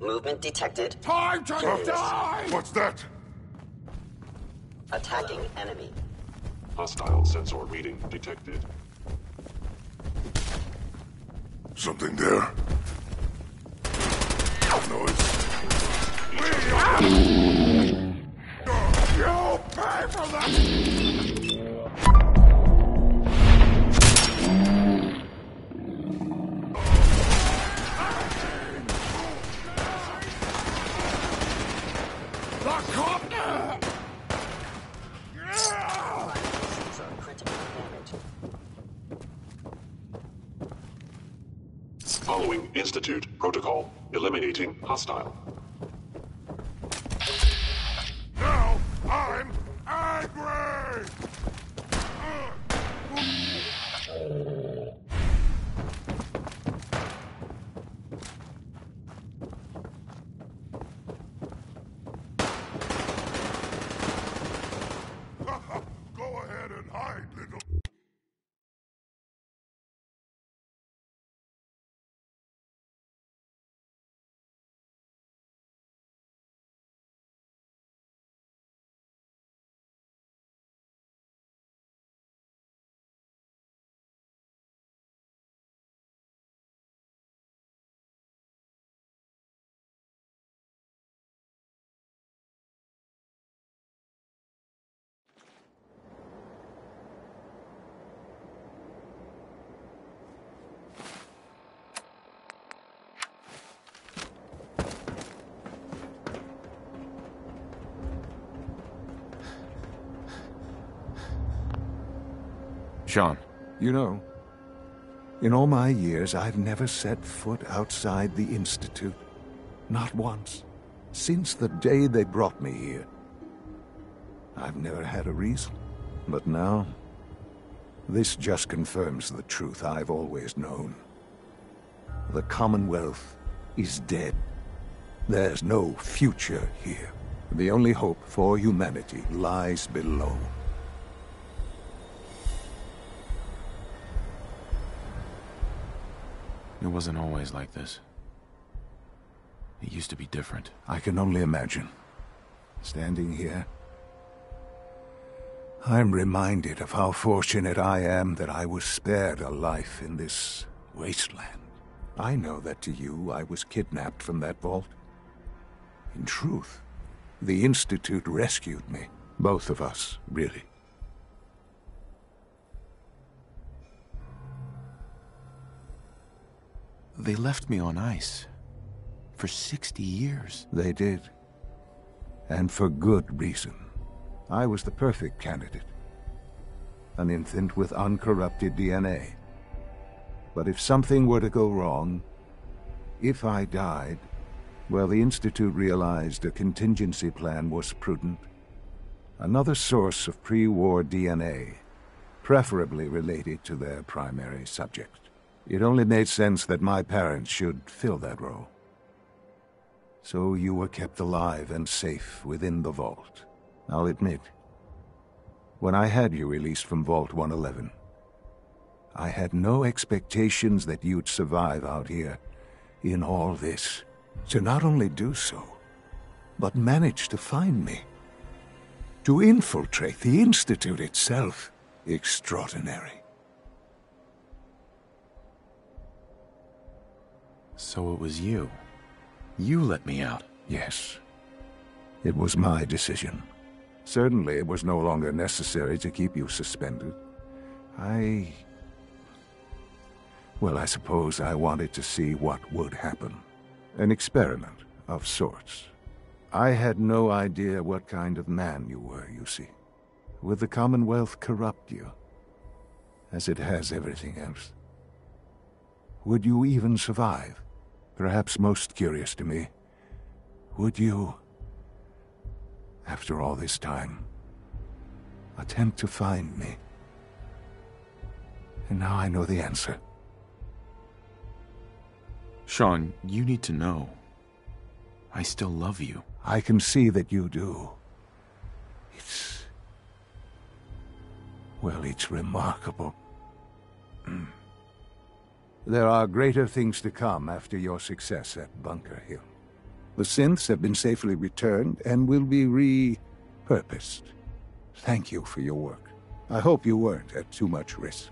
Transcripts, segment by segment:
Movement detected. Time to die! What's that? Attacking enemy. Hostile sensor reading detected. Something there. Noise. You'll pay for that! The copter! These are critical damage. Following Institute protocol. Eliminating hostile. Now I'm angry! Go ahead and hide, little... Sean. You know, in all my years, I've never set foot outside the Institute. Not once. Since the day they brought me here. I've never had a reason. But now, this just confirms the truth I've always known. The Commonwealth is dead. There's no future here. The only hope for humanity lies below. It wasn't always like this. It used to be different. I can only imagine. Standing here, I'm reminded of how fortunate I am that I was spared a life in this wasteland. I know that to you, I was kidnapped from that vault. In truth, the Institute rescued me. Both of us, really. They left me on ice. For 60 years. They did. And for good reason. I was the perfect candidate. An infant with uncorrupted DNA. But if something were to go wrong, if I died, well, the Institute realized a contingency plan was prudent. Another source of pre-war DNA, preferably related to their primary subject. It only made sense that my parents should fill that role. So you were kept alive and safe within the vault. I'll admit, when I had you released from Vault 111, I had no expectations that you'd survive out here in all this. To not only do so, but manage to find me. To infiltrate the Institute itself. Extraordinary. So it was you. You let me out. Yes. It was my decision. Certainly it was no longer necessary to keep you suspended. Well, I suppose I wanted to see what would happen. An experiment of sorts. I had no idea what kind of man you were, you see. Would the Commonwealth corrupt you? As it has everything else? Would you even survive? Perhaps most curious to me, would you, after all this time, attempt to find me? And now I know the answer. Sean, you need to know. I still love you. I can see that you do. Well, it's remarkable. There are greater things to come after your success at Bunker Hill. The synths have been safely returned and will be repurposed. Thank you for your work. I hope you weren't at too much risk.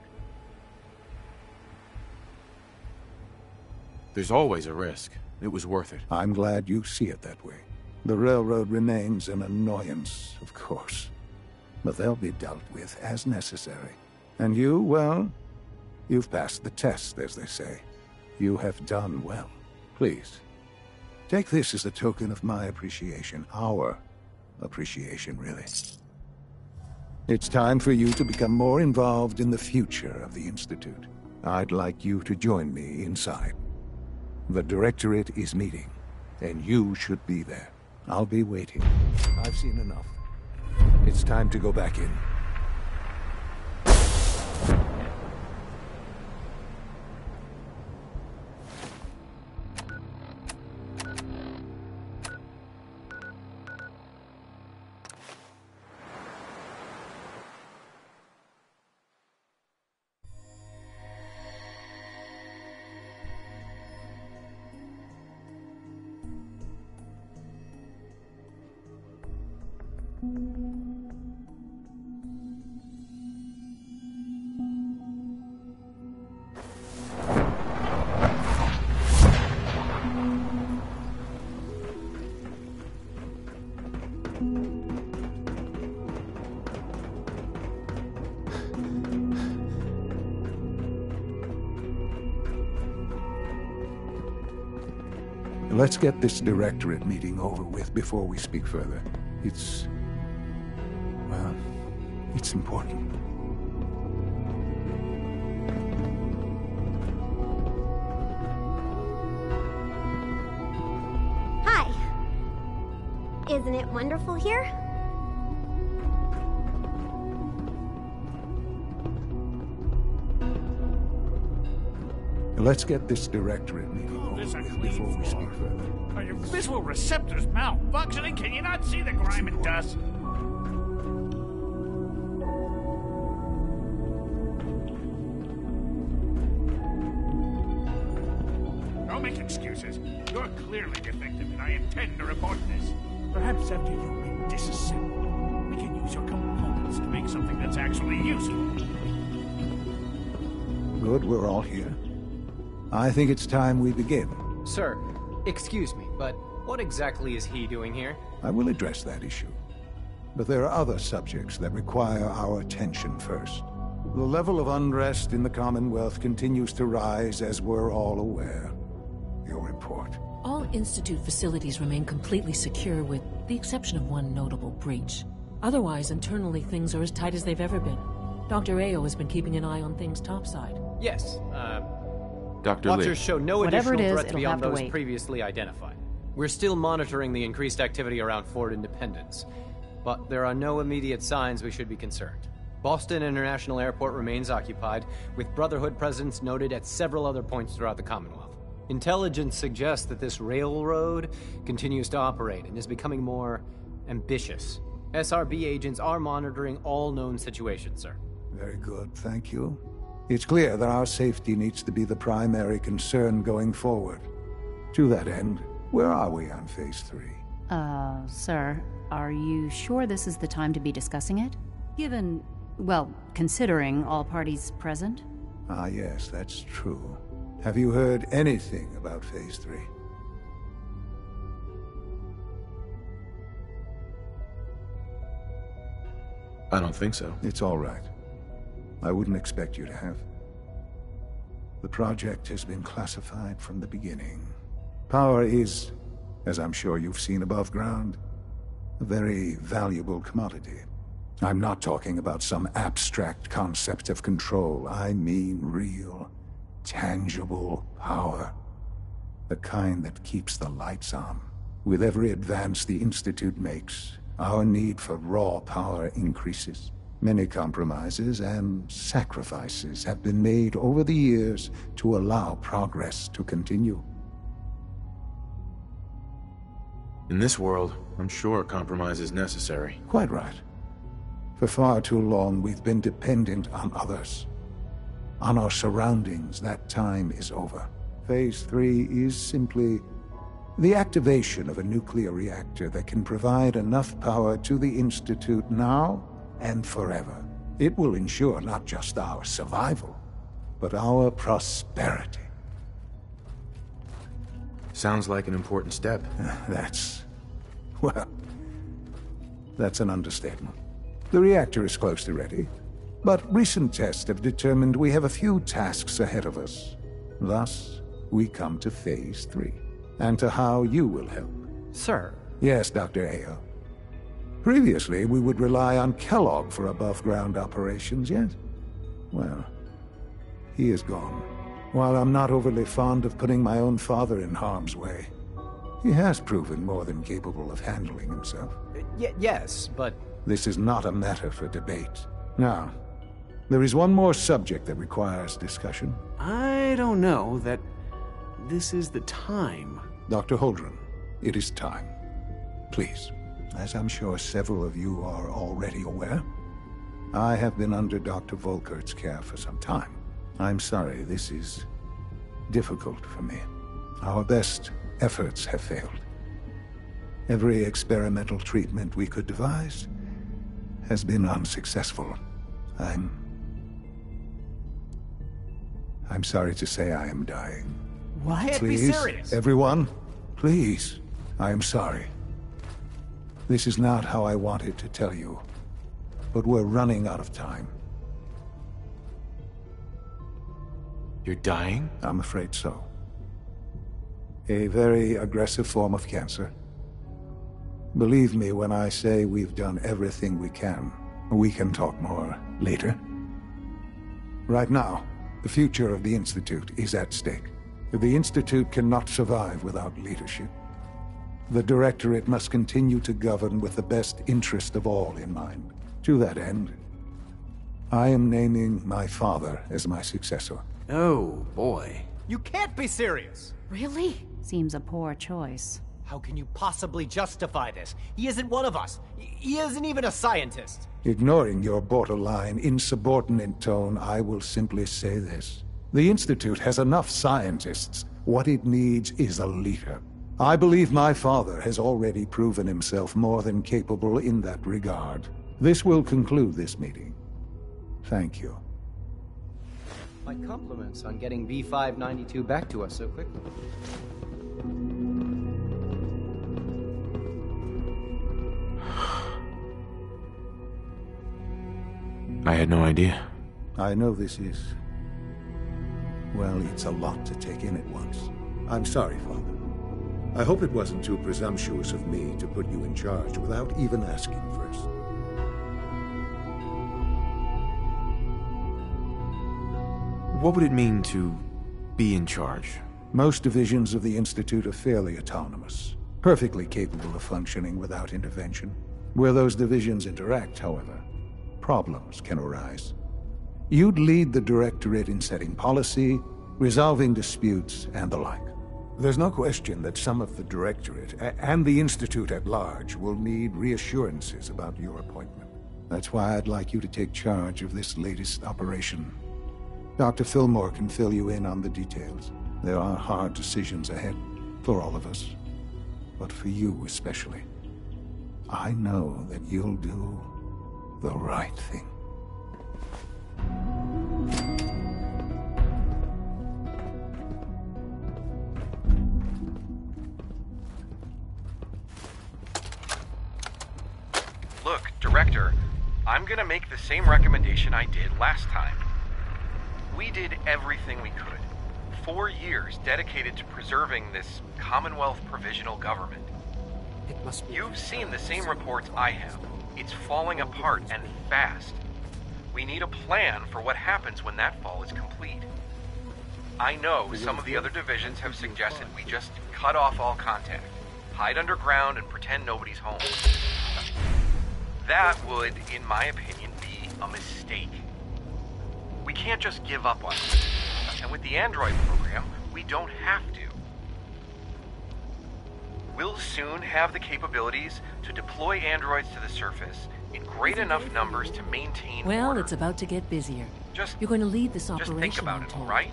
There's always a risk. It was worth it. I'm glad you see it that way. The railroad remains an annoyance, of course. But they'll be dealt with as necessary. And you, well, you've passed the test, as they say. You have done well. Please, take this as a token of my appreciation. Our appreciation, really. It's time for you to become more involved in the future of the Institute. I'd like you to join me inside. The Directorate is meeting, and you should be there. I'll be waiting. I've seen enough. It's time to go back in. Let's get this Directorate meeting over with before we speak further. It's important. Hi. Isn't it wonderful here? Let's get this Directorate meeting over with before we speak further. Are your visual receptors malfunctioning? Can you not see the grime and dust? Don't make excuses. You're clearly defective, and I intend to report this. Perhaps after you've been disassembled, we can use your components to make something that's actually useful. Good, we're all here. I think it's time we begin. Sir, excuse me, but what exactly is he doing here? I will address that issue. But there are other subjects that require our attention first. The level of unrest in the Commonwealth continues to rise, as we're all aware. Your report. All Institute facilities remain completely secure with the exception of one notable breach. Otherwise, internally, things are as tight as they've ever been. Dr. Ayo has been keeping an eye on things topside. Yes, Dr. Watchers Lee. show no Whatever additional it is, threats it'll beyond have to those wait. previously identified. We're still monitoring the increased activity around Fort Independence, but there are no immediate signs we should be concerned. Boston International Airport remains occupied, with Brotherhood presence noted at several other points throughout the Commonwealth. Intelligence suggests that this railroad continues to operate and is becoming more ambitious. SRB agents are monitoring all known situations, sir. Very good, thank you. It's clear that our safety needs to be the primary concern going forward. To that end, where are we on Phase 3? Sir, are you sure this is the time to be discussing it? Given, well, considering all parties present? Ah, yes, that's true. Have you heard anything about Phase 3? I don't think so. It's all right. I wouldn't expect you to have. The project has been classified from the beginning. Power is, as I'm sure you've seen above ground, a very valuable commodity. I'm not talking about some abstract concept of control. I mean real, tangible power. The kind that keeps the lights on. With every advance the Institute makes, our need for raw power increases. Many compromises and sacrifices have been made over the years to allow progress to continue. In this world, I'm sure compromise is necessary. Quite right. For far too long, we've been dependent on others. On our surroundings. That time is over. Phase 3 is simply The activation of a nuclear reactor that can provide enough power to the Institute now and forever. It will ensure not just our survival, but our prosperity. Sounds like an important step. Well, that's an understatement. The reactor is close to ready, but recent tests have determined we have a few tasks ahead of us. Thus, we come to Phase 3, and to how you will help. Sir. Yes, Dr. Ayo. Previously, we would rely on Kellogg for above-ground operations, yet, well, he is gone. While I'm not overly fond of putting my own father in harm's way, he has proven more than capable of handling himself. Yes, but... This is not a matter for debate. Now, there is one more subject that requires discussion. I don't know that this is the time. Dr. Holdren, it is time. Please, as I'm sure several of you are already aware, I have been under Dr. Volkert's care for some time. I'm sorry, this is difficult for me. Our best efforts have failed. Every experimental treatment we could devise has been unsuccessful. I'm sorry to say I am dying. What? Can't be Please, serious. everyone, please, I am sorry. This is not how I wanted to tell you, but we're running out of time. You're dying? I'm afraid so. A very aggressive form of cancer. Believe me when I say we've done everything we can. We can talk more later. Right now, the future of the Institute is at stake. The Institute cannot survive without leadership. The Directorate must continue to govern with the best interest of all in mind. To that end, I am naming my father as my successor. Oh, boy. You can't be serious! Really? Seems a poor choice. How can you possibly justify this? He isn't one of us. He isn't even a scientist. Ignoring your borderline, insubordinate tone, I will simply say this. The Institute has enough scientists. What it needs is a leader. I believe my father has already proven himself more than capable in that regard. This will conclude this meeting. Thank you. My compliments on getting B592 back to us so quickly. I had no idea. I know this is... well, it's a lot to take in at once. I'm sorry, Father. I hope it wasn't too presumptuous of me to put you in charge without even asking first. What would it mean to be in charge? Most divisions of the Institute are fairly autonomous, perfectly capable of functioning without intervention. Where those divisions interact, however, problems can arise. You'd lead the Directorate in setting policy, resolving disputes, and the like. There's no question that some of the Directorate, and the Institute at large, will need reassurances about your appointment. That's why I'd like you to take charge of this latest operation. Dr. Fillmore can fill you in on the details. There are hard decisions ahead, for all of us. But for you especially. I know that you'll do the right thing. Look, Director, I'm gonna make the same recommendation I did last time. We did everything we could. 4 years dedicated to preserving this Commonwealth provisional government. It must be... You've seen the same reports I have. It's falling apart and fast. We need a plan for what happens when that fall is complete. I know some of the other divisions have suggested we just cut off all contact, hide underground, and pretend nobody's home. That would, in my opinion, be a mistake. We can't just give up on it. And with the android program, we don't have to. We'll soon have the capabilities to deploy androids to the surface in great enough numbers to maintain Well, order. it's about to get busier. Just, You're going to lead this operation, just think about I'm it, told. all right?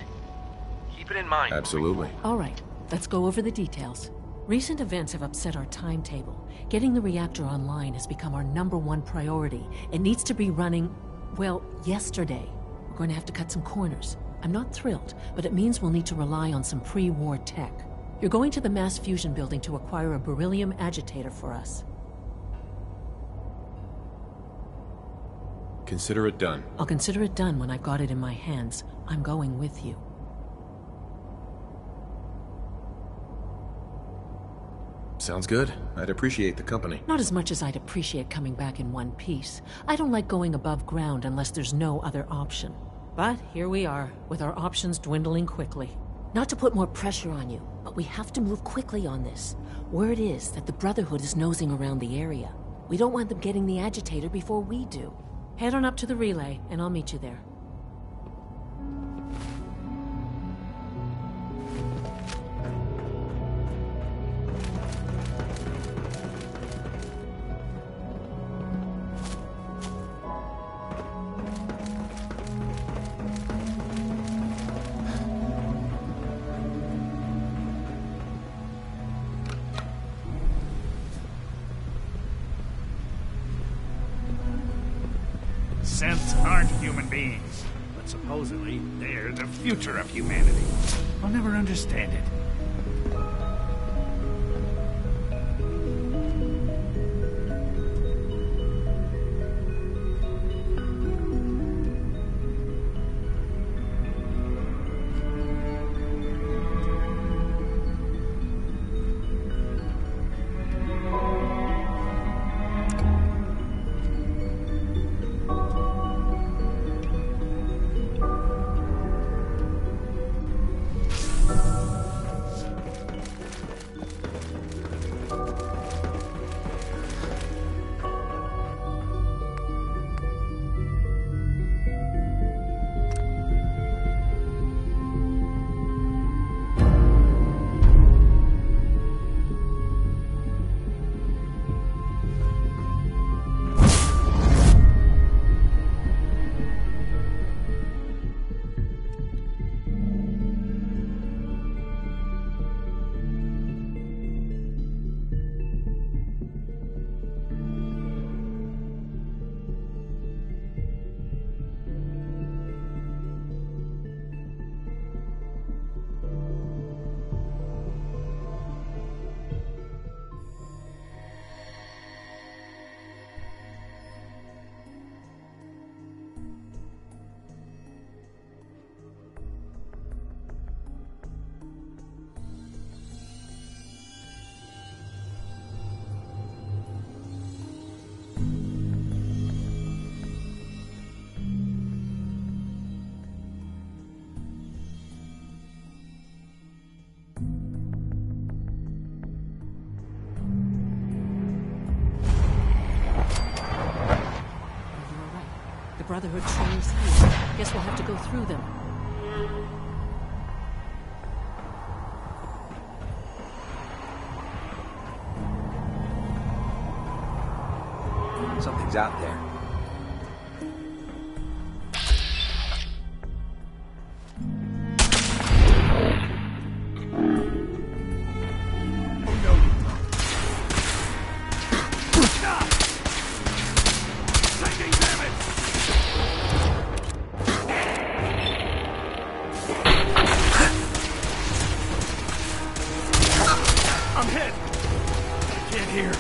Keep it in mind. Absolutely. All right, let's go over the details. Recent events have upset our timetable. Getting the reactor online has become our #1 priority. It needs to be running, well, yesterday. We're going to have to cut some corners. I'm not thrilled, but it means we'll need to rely on some pre-war tech. You're going to the mass fusion building to acquire a beryllium agitator for us. Consider it done. I'll consider it done when I've got it in my hands. I'm going with you. Sounds good. I'd appreciate the company. Not as much as I'd appreciate coming back in one piece. I don't like going above ground unless there's no other option. But here we are, with our options dwindling quickly. Not to put more pressure on you, but we have to move quickly on this. Word is that the Brotherhood is nosing around the area. We don't want them getting the agitator before we do. Head on up to the relay, and I'll meet you there. Synths aren't human beings, but supposedly they're the future of humanity. I'll never understand it. The Brotherhood trains here. Guess we'll have to go through them. Something's out there. I'm hit! I can't hear.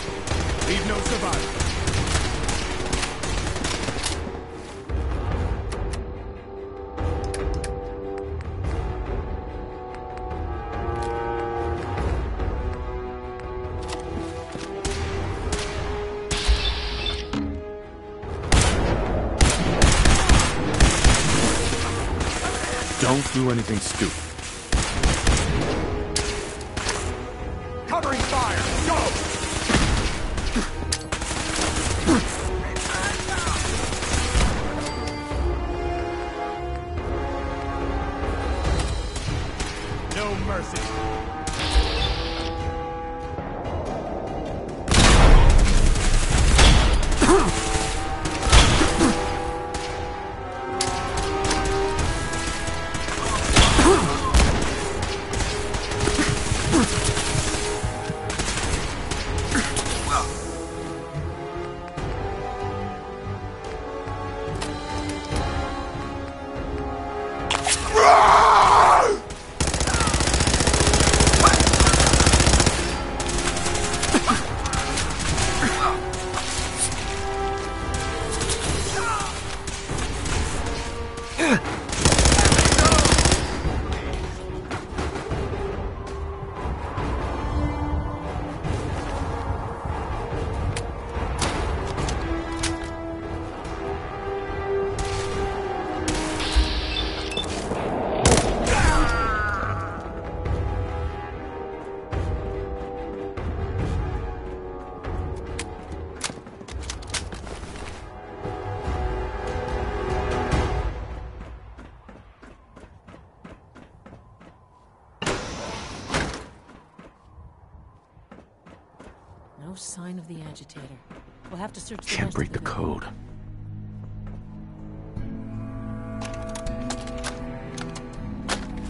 Leave no survivor. Don't do anything stupid. Covering fire! Go! No mercy. sign of the agitator. We'll have to search the Can't rest break of the code.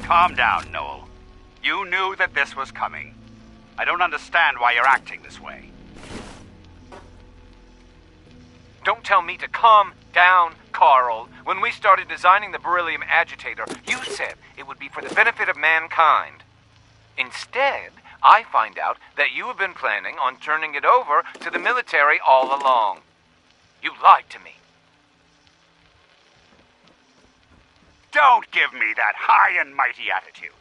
Calm down, Noel. You knew that this was coming. I don't understand why you're acting this way. Don't tell me to calm down, Carl. When we started designing the beryllium agitator, you said it would be for the benefit of mankind. Instead, I find out that you have been planning on turning it over to the military all along. You lied to me. Don't give me that high and mighty attitude.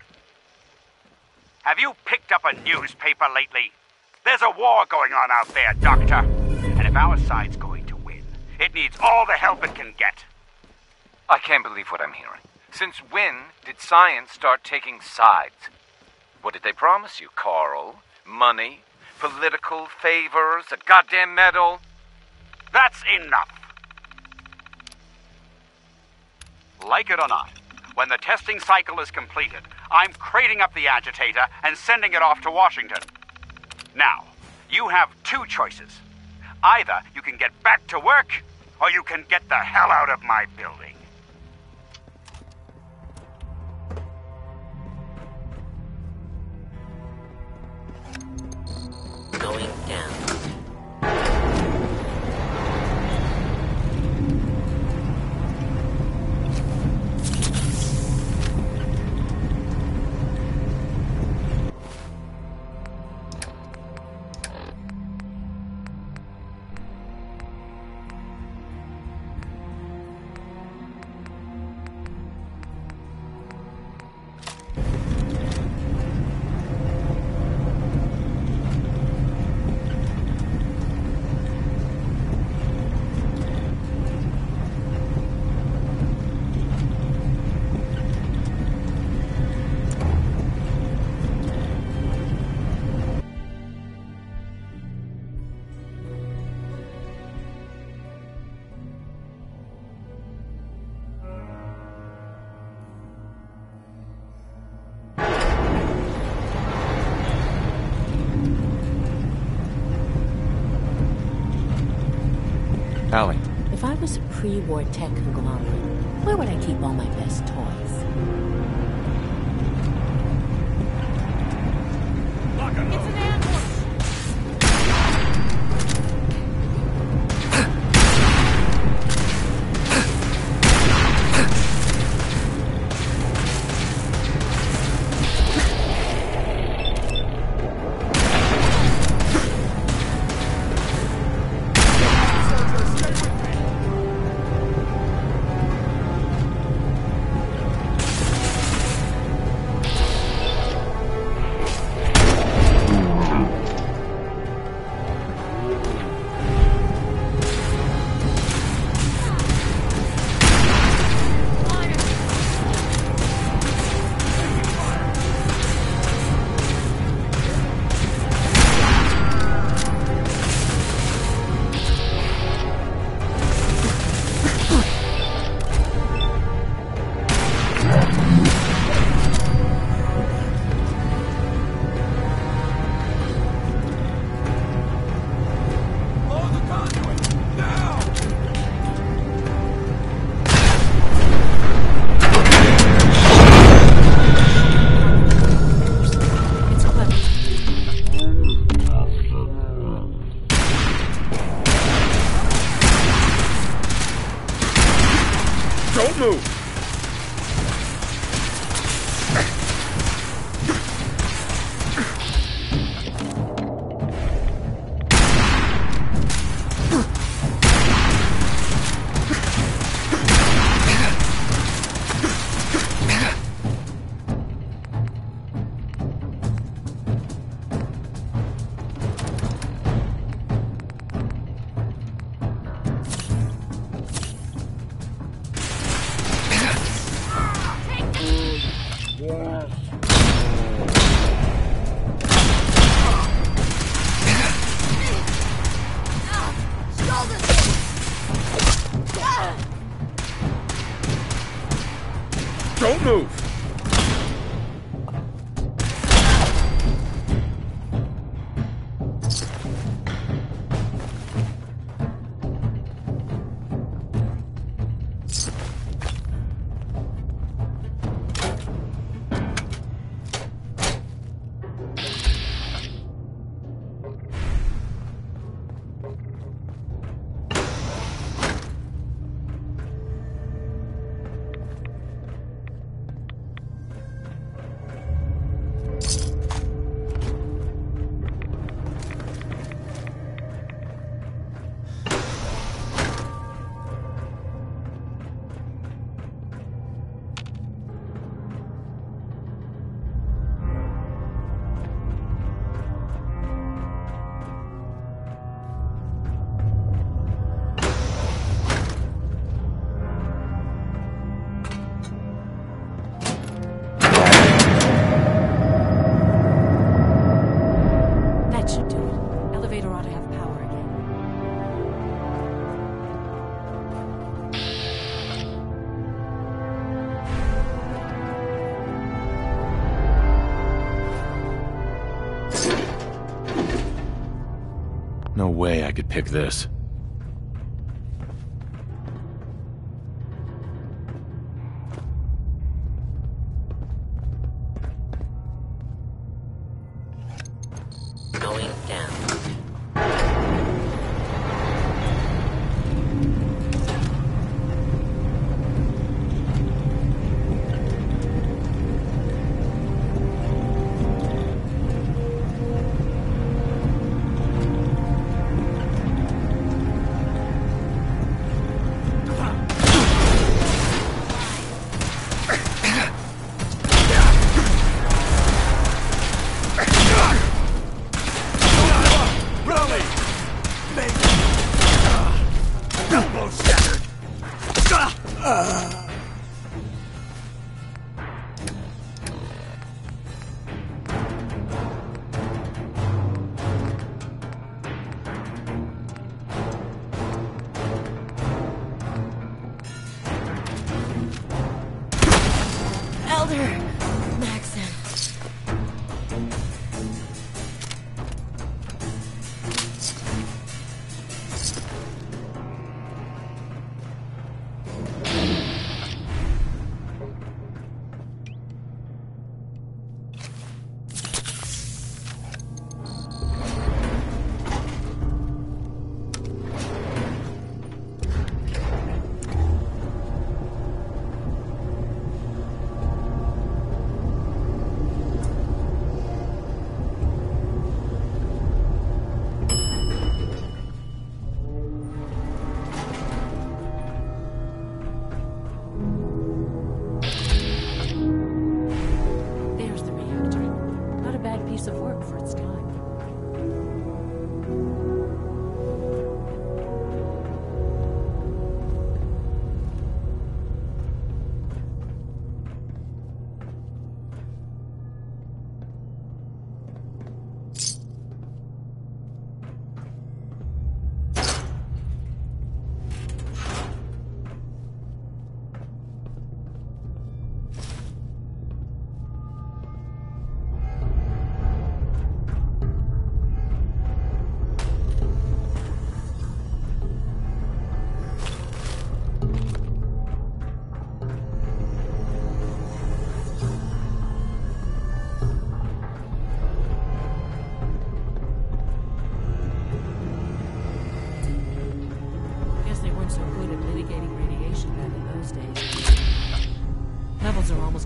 Have you picked up a newspaper lately? There's a war going on out there, Doctor. And if our side's going to win, it needs all the help it can get. I can't believe what I'm hearing. Since when did science start taking sides? What did they promise you, Carl? Money? Political favors? A goddamn medal? That's enough. Like it or not, when the testing cycle is completed, I'm crating up the agitator and sending it off to Washington. Now, you have two choices. Either you can get back to work, or you can get the hell out of my building. Going down. Allie. If I was a pre-war tech conglomerate, where would I keep all my best toys? It's an ambush! Don't move! Don't move! way I could pick this. Going down.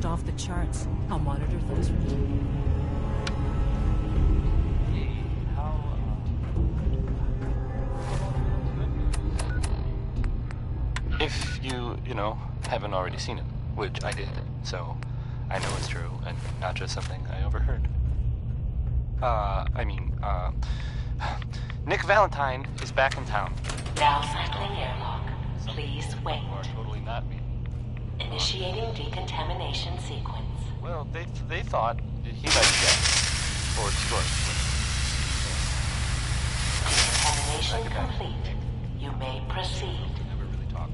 Off the charts. I'll monitor things for you. If you know, haven't already seen it, which I did, so I know it's true and not just something I overheard. Nick Valentine is back in town. Now cycling airlock. Please wait. Or totally not me. Initiating decontamination sequence. Well, they thought he might be dead. Or destroyed. Decontamination complete. You may proceed. Never really talk.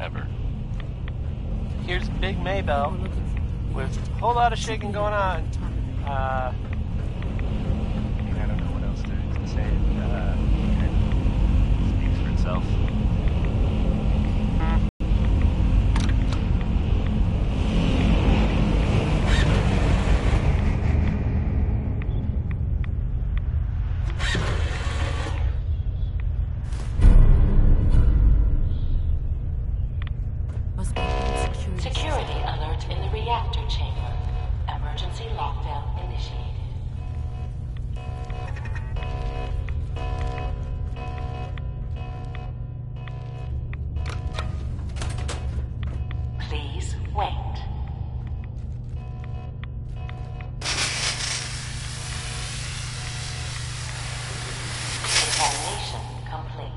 Ever. Here's Big Maybell with a whole lot of shaking going on. I don't know what else to say. It speaks for itself. Security alert in the reactor chamber. Emergency lockdown initiated. Please wait. Contamination complete.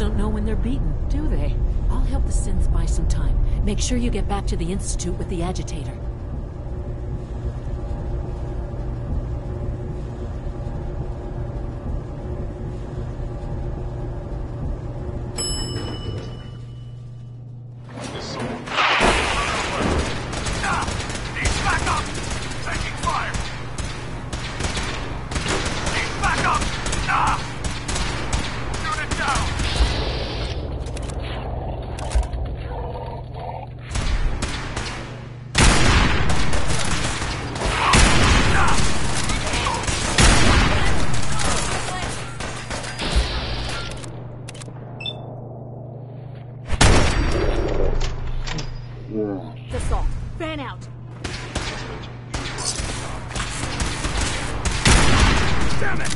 don't know when they're beaten, do they? I'll help the synths buy some time. Make sure you get back to the Institute with the agitator. Assault. Fan out. Damn it!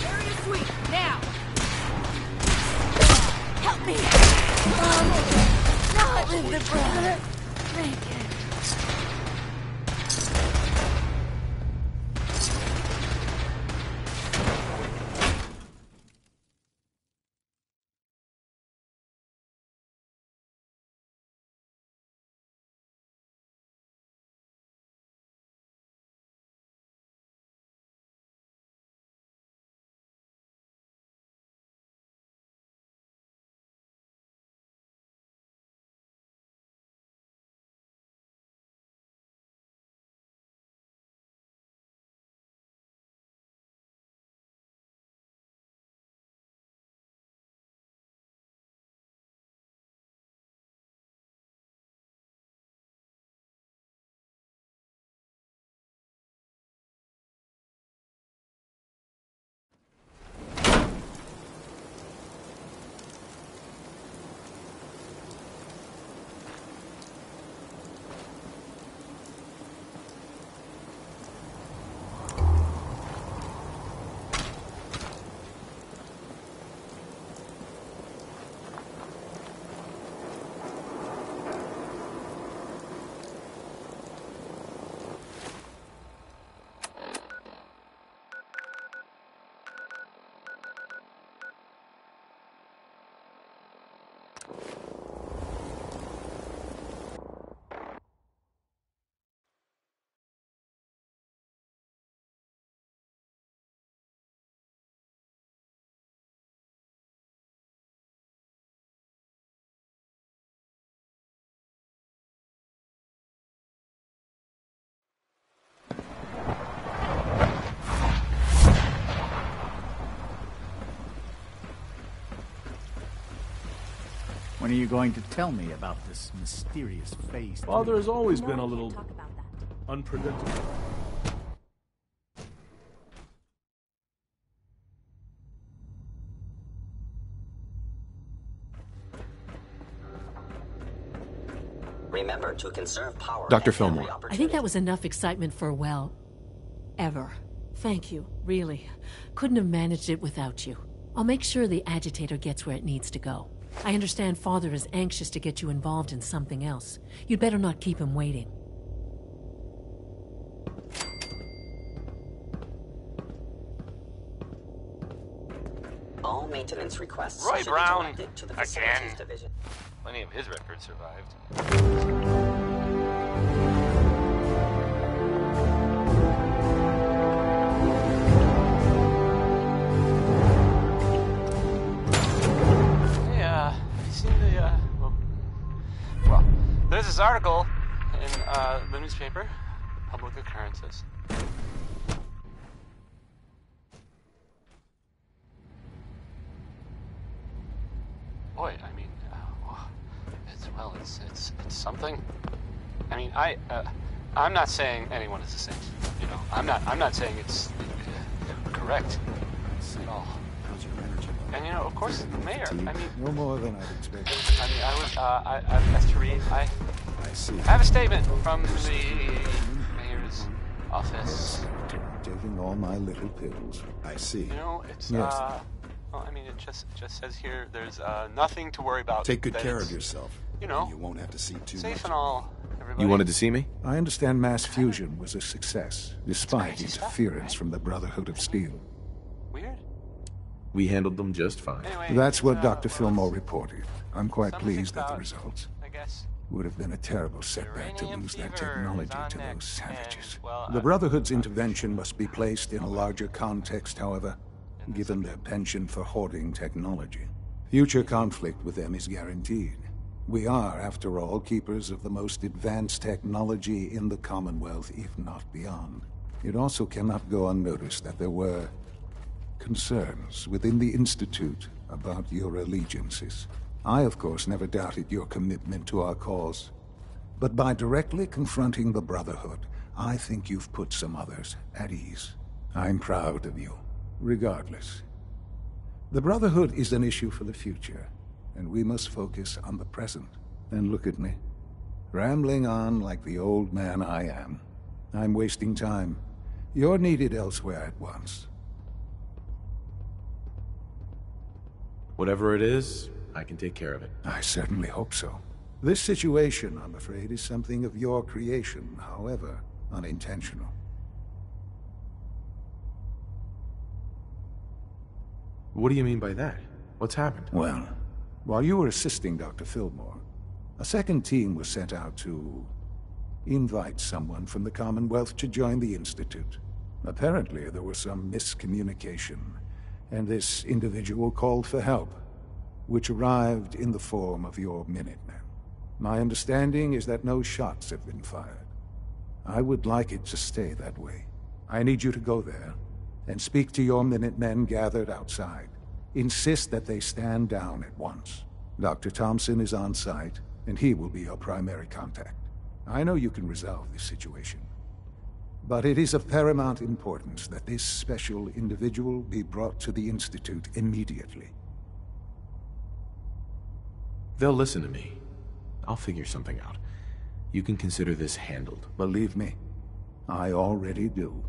Area sweep, now! Help me! Not with the brother. Thank you. When are you going to tell me about this mysterious phase? Father has always been a little unpredictable. Remember to conserve power. Dr. Fillmore. I think that was enough excitement for, well, ever. Thank you, really. Couldn't have managed it without you. I'll make sure the agitator gets where it needs to go. I understand Father is anxious to get you involved in something else. You'd better not keep him waiting. All maintenance requests Roy should Brown, be directed to the facilities division. Plenty of his records survived. Yeah, you seen the, well, there's this article in the newspaper, Public Occurrences. Boy, I mean, it's something. I mean, I'm not saying anyone is a saint. You know, I'm not saying it's correct at all. How's your energy? And you know, of course, the mayor. I mean, no more than I'd expected. I mean, I asked to read. I see. I have a statement from the mayor's office. Taking all my little pills. I see. You know, it's yes. Well, I mean, it just says here there's nothing to worry about. Take good care of yourself. You know, you won't have to see too safe much. and all. Everybody. You wanted to see me? I understand mass fusion was a success, despite interference from the Brotherhood of Steel. Weird. We handled them just fine. Anyway, that's what Dr. Fillmore reported. I'm quite pleased at the results. I guess. Would have been a terrible setback to lose that technology to those savages. Well, the Brotherhood's intervention must be placed in a larger context, however, given their penchant for hoarding technology. Future conflict with them is guaranteed. We are, after all, keepers of the most advanced technology in the Commonwealth, if not beyond. It also cannot go unnoticed that there were concerns within the Institute about your allegiances. I, of course, never doubted your commitment to our cause. But by directly confronting the Brotherhood, I think you've put some others at ease. I'm proud of you, regardless. The Brotherhood is an issue for the future, and we must focus on the present. And look at me, rambling on like the old man I am. I'm wasting time. You're needed elsewhere at once. Whatever it is, I can take care of it. I certainly hope so. This situation, I'm afraid, is something of your creation, however unintentional. What do you mean by that? What's happened? Well, while you were assisting Dr. Fillmore, a second team was sent out to invite someone from the Commonwealth to join the Institute. Apparently, there was some miscommunication, and this individual called for help, which arrived in the form of your Minutemen. My understanding is that no shots have been fired. I would like it to stay that way. I need you to go there and speak to your Minutemen gathered outside. Insist that they stand down at once. Dr. Thompson is on site, and he will be your primary contact. I know you can resolve this situation, but it is of paramount importance that this special individual be brought to the Institute immediately. They'll listen to me. I'll figure something out. You can consider this handled. Believe me, I already do.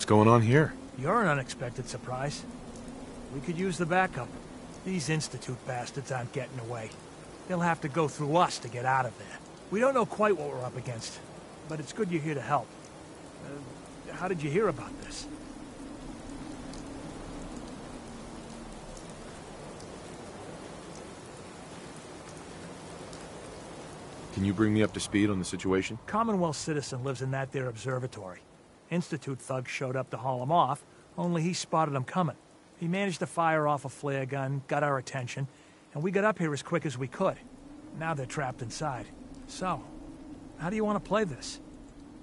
What's going on here? You're an unexpected surprise. We could use the backup. These Institute bastards aren't getting away. They'll have to go through us to get out of there. We don't know quite what we're up against, but it's good you're here to help. How did you hear about this? Can you bring me up to speed on the situation? Commonwealth citizen lives in that there observatory. Institute thugs showed up to haul him off, only he spotted them coming. He managed to fire off a flare gun, got our attention, and we got up here as quick as we could. Now they're trapped inside. So, how do you want to play this?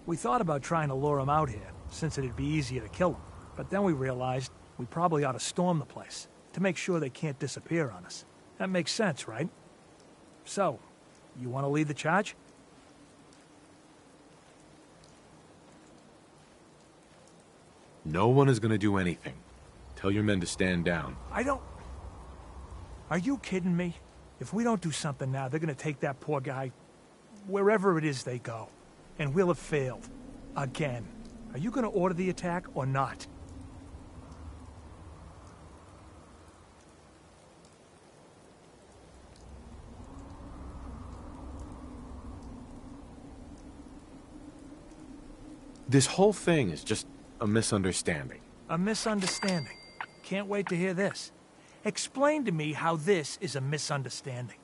We thought about trying to lure them out here, since it'd be easier to kill them. But then we realized we probably ought to storm the place, to make sure they can't disappear on us. That makes sense, right? So, you want to lead the charge? No one is going to do anything. Tell your men to stand down. Are you kidding me? If we don't do something now, they're going to take that poor guy wherever it is they go. And we'll have failed. Again. Are you going to order the attack or not? This whole thing is just a misunderstanding. A misunderstanding. Can't wait to hear this. Explain to me how this is a misunderstanding.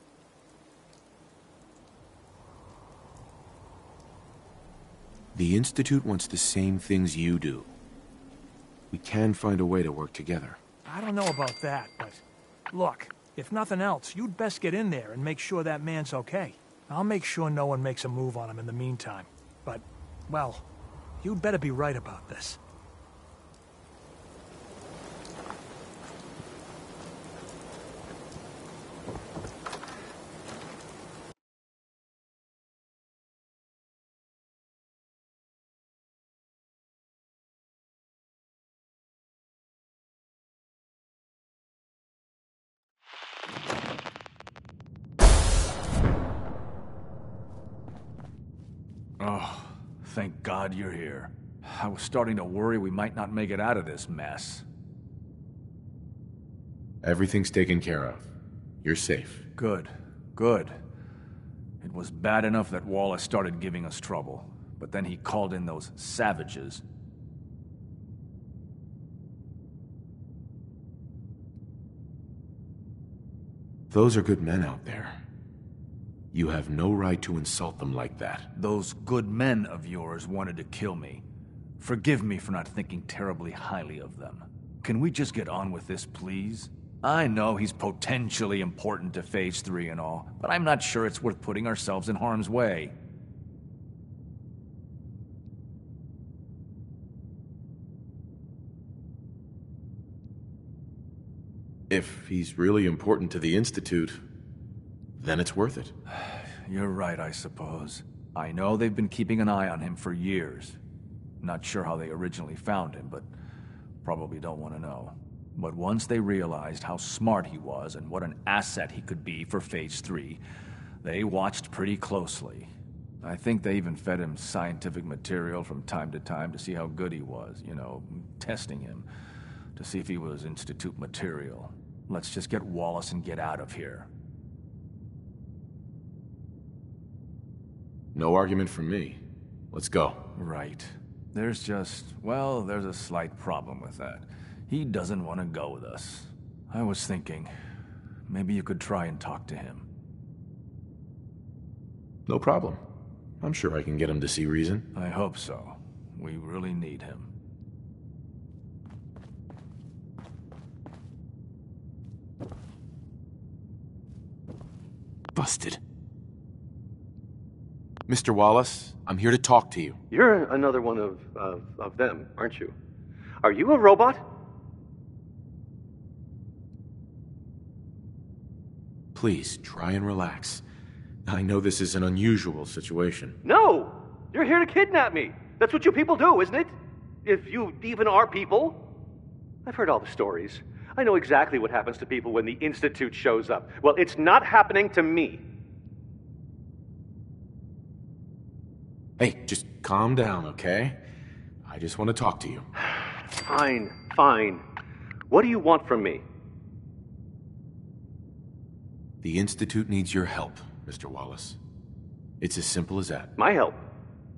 The Institute wants the same things you do. We can find a way to work together. I don't know about that, but... Look, if nothing else, you'd best get in there and make sure that man's okay. I'll make sure no one makes a move on him in the meantime. But, well, you'd better be right about this. Oh, thank God you're here. I was starting to worry we might not make it out of this mess. Everything's taken care of. You're safe. Good. Good. It was bad enough that Wallace started giving us trouble, but then he called in those savages. Those are good men out there. You have no right to insult them like that. Those good men of yours wanted to kill me. Forgive me for not thinking terribly highly of them. Can we just get on with this, please? I know he's potentially important to Phase 3 and all, but I'm not sure it's worth putting ourselves in harm's way. If he's really important to the Institute, then it's worth it. You're right, I suppose. I know they've been keeping an eye on him for years. Not sure how they originally found him, but probably don't want to know. But once they realized how smart he was and what an asset he could be for Phase 3, they watched pretty closely. I think they even fed him scientific material from time to time to see how good he was, you know, testing him, to see if he was Institute material. Let's just get Wallace and get out of here. No argument from me. Let's go. Right. There's a slight problem with that. He doesn't want to go with us. I was thinking, maybe you could try and talk to him. No problem. I'm sure I can get him to see reason. I hope so. We really need him. Busted. Mr. Wallace, I'm here to talk to you. You're another one of them, aren't you? Are you a robot? Please, try and relax. I know this is an unusual situation. No! You're here to kidnap me! That's what you people do, isn't it? If you even are people. I've heard all the stories. I know exactly what happens to people when the Institute shows up. Well, it's not happening to me. Hey, just calm down, okay? I just want to talk to you. Fine. What do you want from me? The Institute needs your help, Mr. Wallace. It's as simple as that. My help?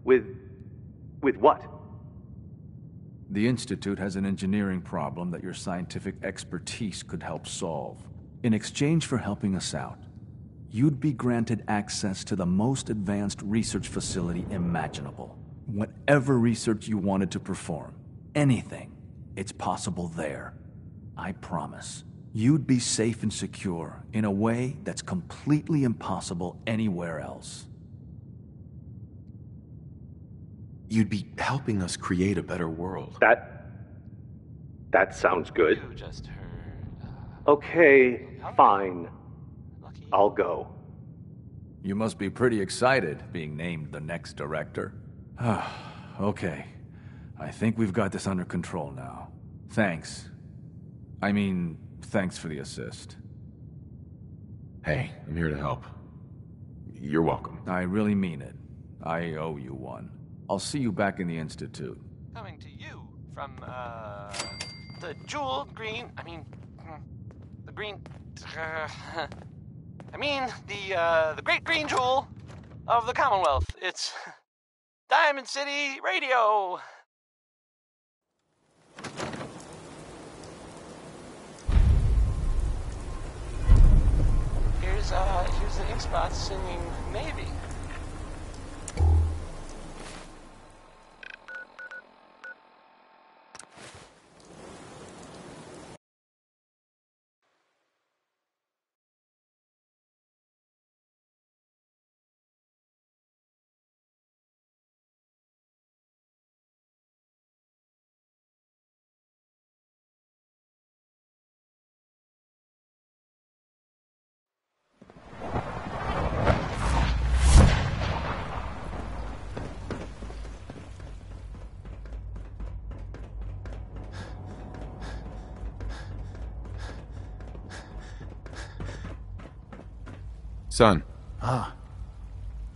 With what? The Institute has an engineering problem that your scientific expertise could help solve. In exchange for helping us out, you'd be granted access to the most advanced research facility imaginable. Whatever research you wanted to perform, anything, it's possible there. I promise. You'd be safe and secure in a way that's completely impossible anywhere else. You'd be helping us create a better world. That sounds good. You just heard. Okay, fine. I'll go. You must be pretty excited being named the next director. Okay. I think we've got this under control now. Thanks. Thanks for the assist. Hey, I'm here to help. You're welcome. I really mean it. I owe you one. I'll see you back in the Institute. Coming to you from, the jewel green... the green... the great green jewel of the Commonwealth. It's Diamond City Radio. Here's the ink spot singing Navy. Son. Ah,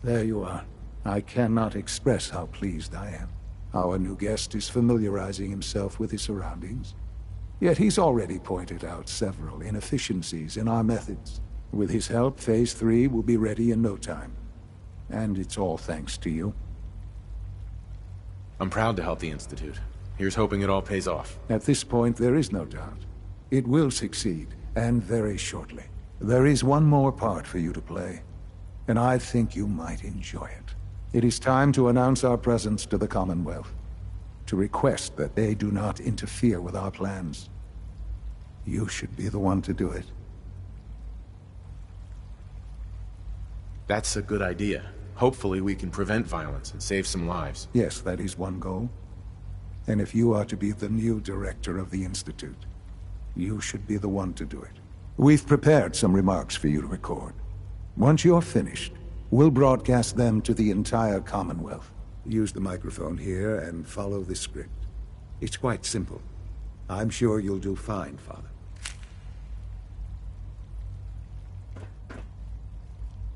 there you are. I cannot express how pleased I am. Our new guest is familiarizing himself with his surroundings. Yet he's already pointed out several inefficiencies in our methods. With his help, Phase 3 will be ready in no time. And it's all thanks to you. I'm proud to help the Institute. Here's hoping it all pays off. At this point, there is no doubt. It will succeed, and very shortly. There is one more part for you to play, and I think you might enjoy it. It is time to announce our presence to the Commonwealth, to request that they do not interfere with our plans. You should be the one to do it. That's a good idea. Hopefully we can prevent violence and save some lives. Yes, that is one goal. And if you are to be the new director of the Institute, you should be the one to do it. We've prepared some remarks for you to record. Once you're finished, we'll broadcast them to the entire Commonwealth. Use the microphone here and follow the script. It's quite simple. I'm sure you'll do fine, Father.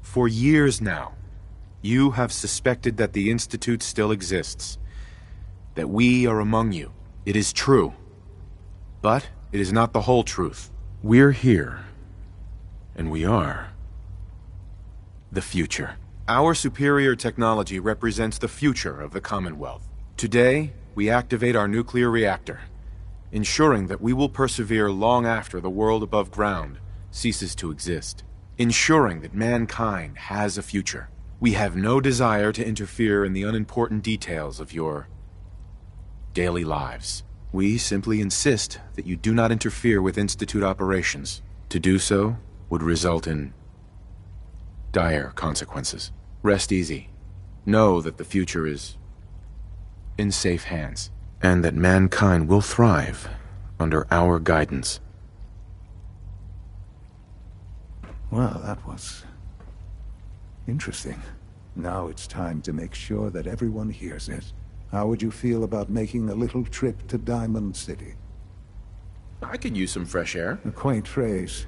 For years now, you have suspected that the Institute still exists. That we are among you. It is true. But it is not the whole truth. We're here. And we are the future. Our superior technology represents the future of the Commonwealth. Today, we activate our nuclear reactor, ensuring that we will persevere long after the world above ground ceases to exist. Ensuring that mankind has a future. We have no desire to interfere in the unimportant details of your daily lives. We simply insist that you do not interfere with Institute operations. To do so would result in dire consequences. Rest easy. Know that the future is in safe hands, and that mankind will thrive under our guidance. Well, that was interesting. Now it's time to make sure that everyone hears it. How would you feel about making a little trip to Diamond City? I could use some fresh air. A quaint phrase.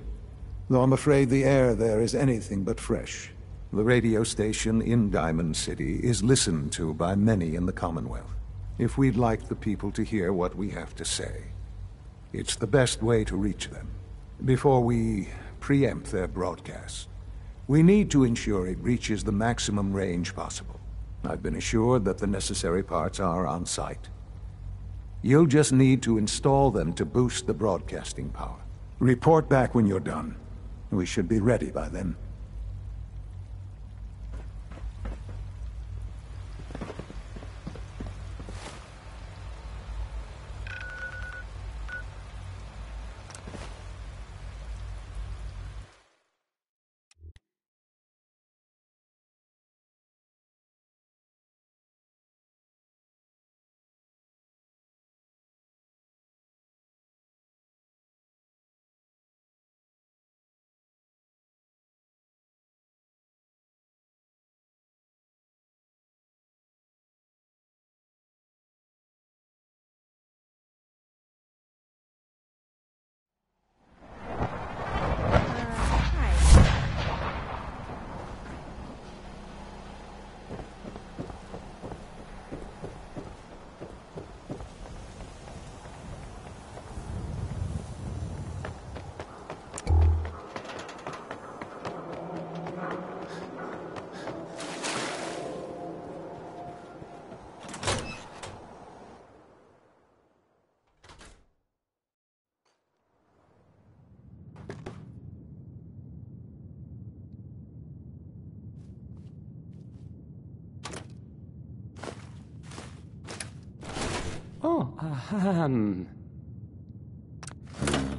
Though I'm afraid the air there is anything but fresh. The radio station in Diamond City is listened to by many in the Commonwealth. if we'd like the people to hear what we have to say. It's the best way to reach them. Before we preempt their broadcast, we need to ensure it reaches the maximum range possible. I've been assured that the necessary parts are on site. You'll just need to install them to boost the broadcasting power. Report back when you're done. We should be ready by then.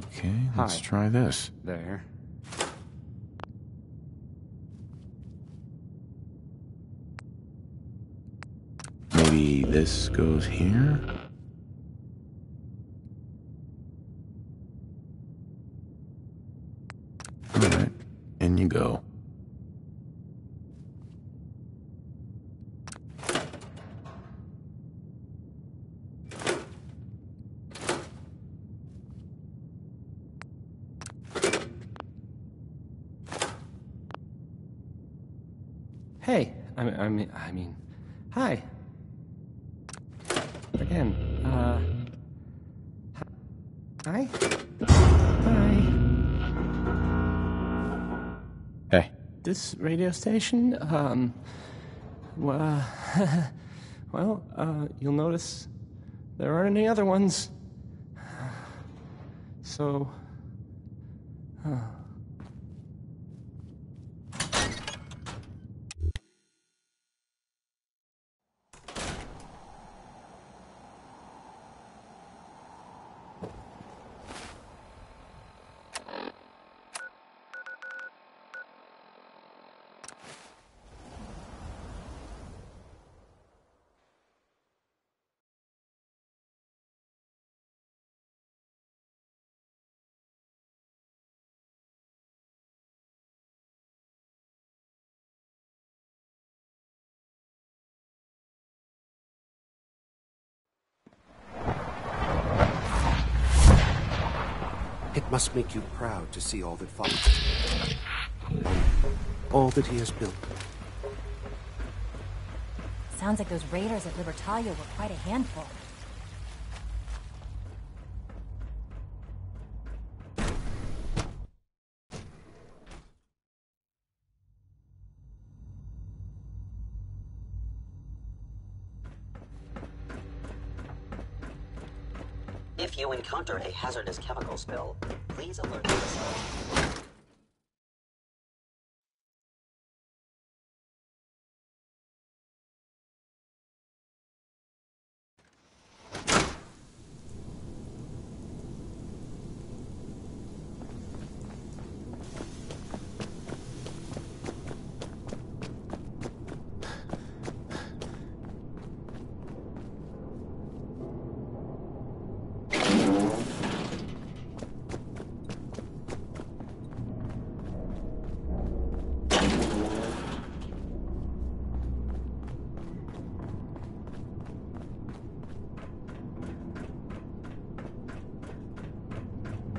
Okay, let's try this. There. Maybe this goes here? Alright, in you go. Hey, I mean, hi. Again, hi? Hi. Hey. This radio station, well, you'll notice there aren't any other ones. So, It must make you proud to see all that follows. All that he has built. Sounds like those raiders at Libertalia were quite a handful. If you encounter a hazardous chemical spill, please alert us.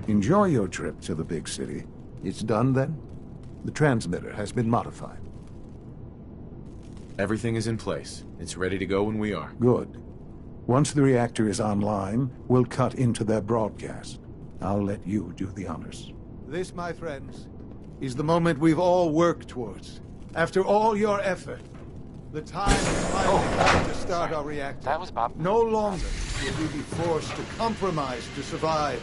Enjoy your trip to the big city. It's done then? The transmitter has been modified. Everything is in place. It's ready to go when we are. Good. Once the reactor is online, we'll cut into their broadcast. I'll let you do the honors. This, my friends, is the moment we've all worked towards. After all your effort, the time has finally come to start our reactor. That was Bob. No longer will we be forced to compromise to survive.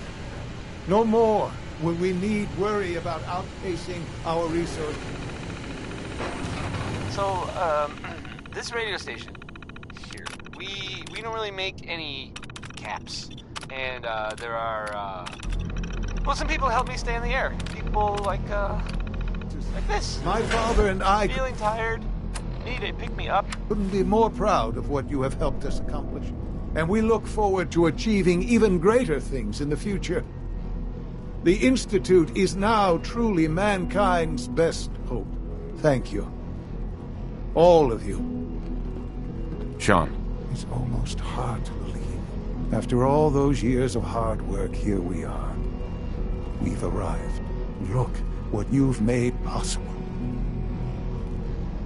No more will we need worry about outpacing our resources. So, this radio station here, we don't really make any caps. And, there are, well, some people help me stay in the air. People like this. My father and I... Feeling tired, need a pick-me-up. Couldn't be more proud of what you have helped us accomplish. And we look forward to achieving even greater things in the future. The Institute is now truly mankind's best hope. Thank you. All of you. Sean. It's almost hard to believe. After all those years of hard work, here we are. We've arrived. Look what you've made possible.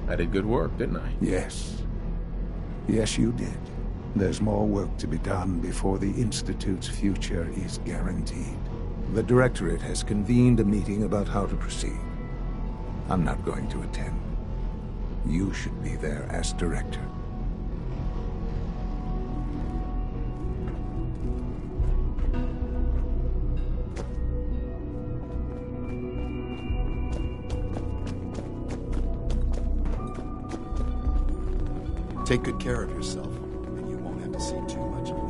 I did good work, didn't I? Yes. Yes, you did. There's more work to be done before the Institute's future is guaranteed. The Directorate has convened a meeting about how to proceed. I'm not going to attend. You should be there as Director. Take good care of yourself, and you won't have to see too much of me.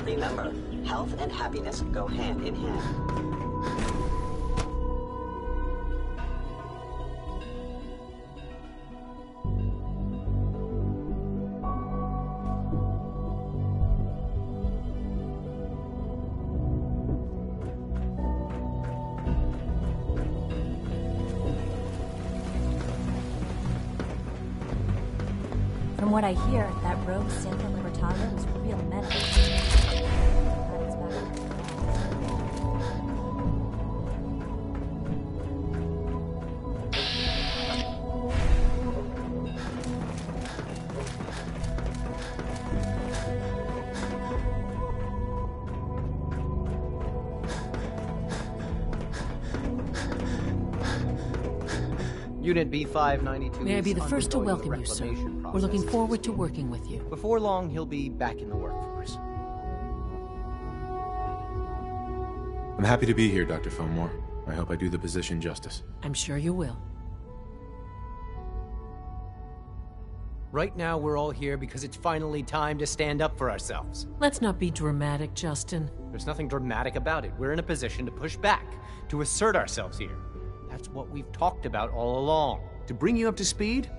Remember, health and happiness go hand in hand. From what I hear, that rogue synth in Libertalia was real meta. Unit B592 May I be the is first to undergoing welcome you, sir. reclamation We're looking processes forward to this working with you. Before long, he'll be back in the workforce. I'm happy to be here, Dr. Fillmore. I hope I do the position justice. I'm sure you will. Right now, we're all here because it's finally time to stand up for ourselves. Let's not be dramatic, Justin. There's nothing dramatic about it. We're in a position to push back, to assert ourselves here. That's what we've talked about all along. To bring you up to speed,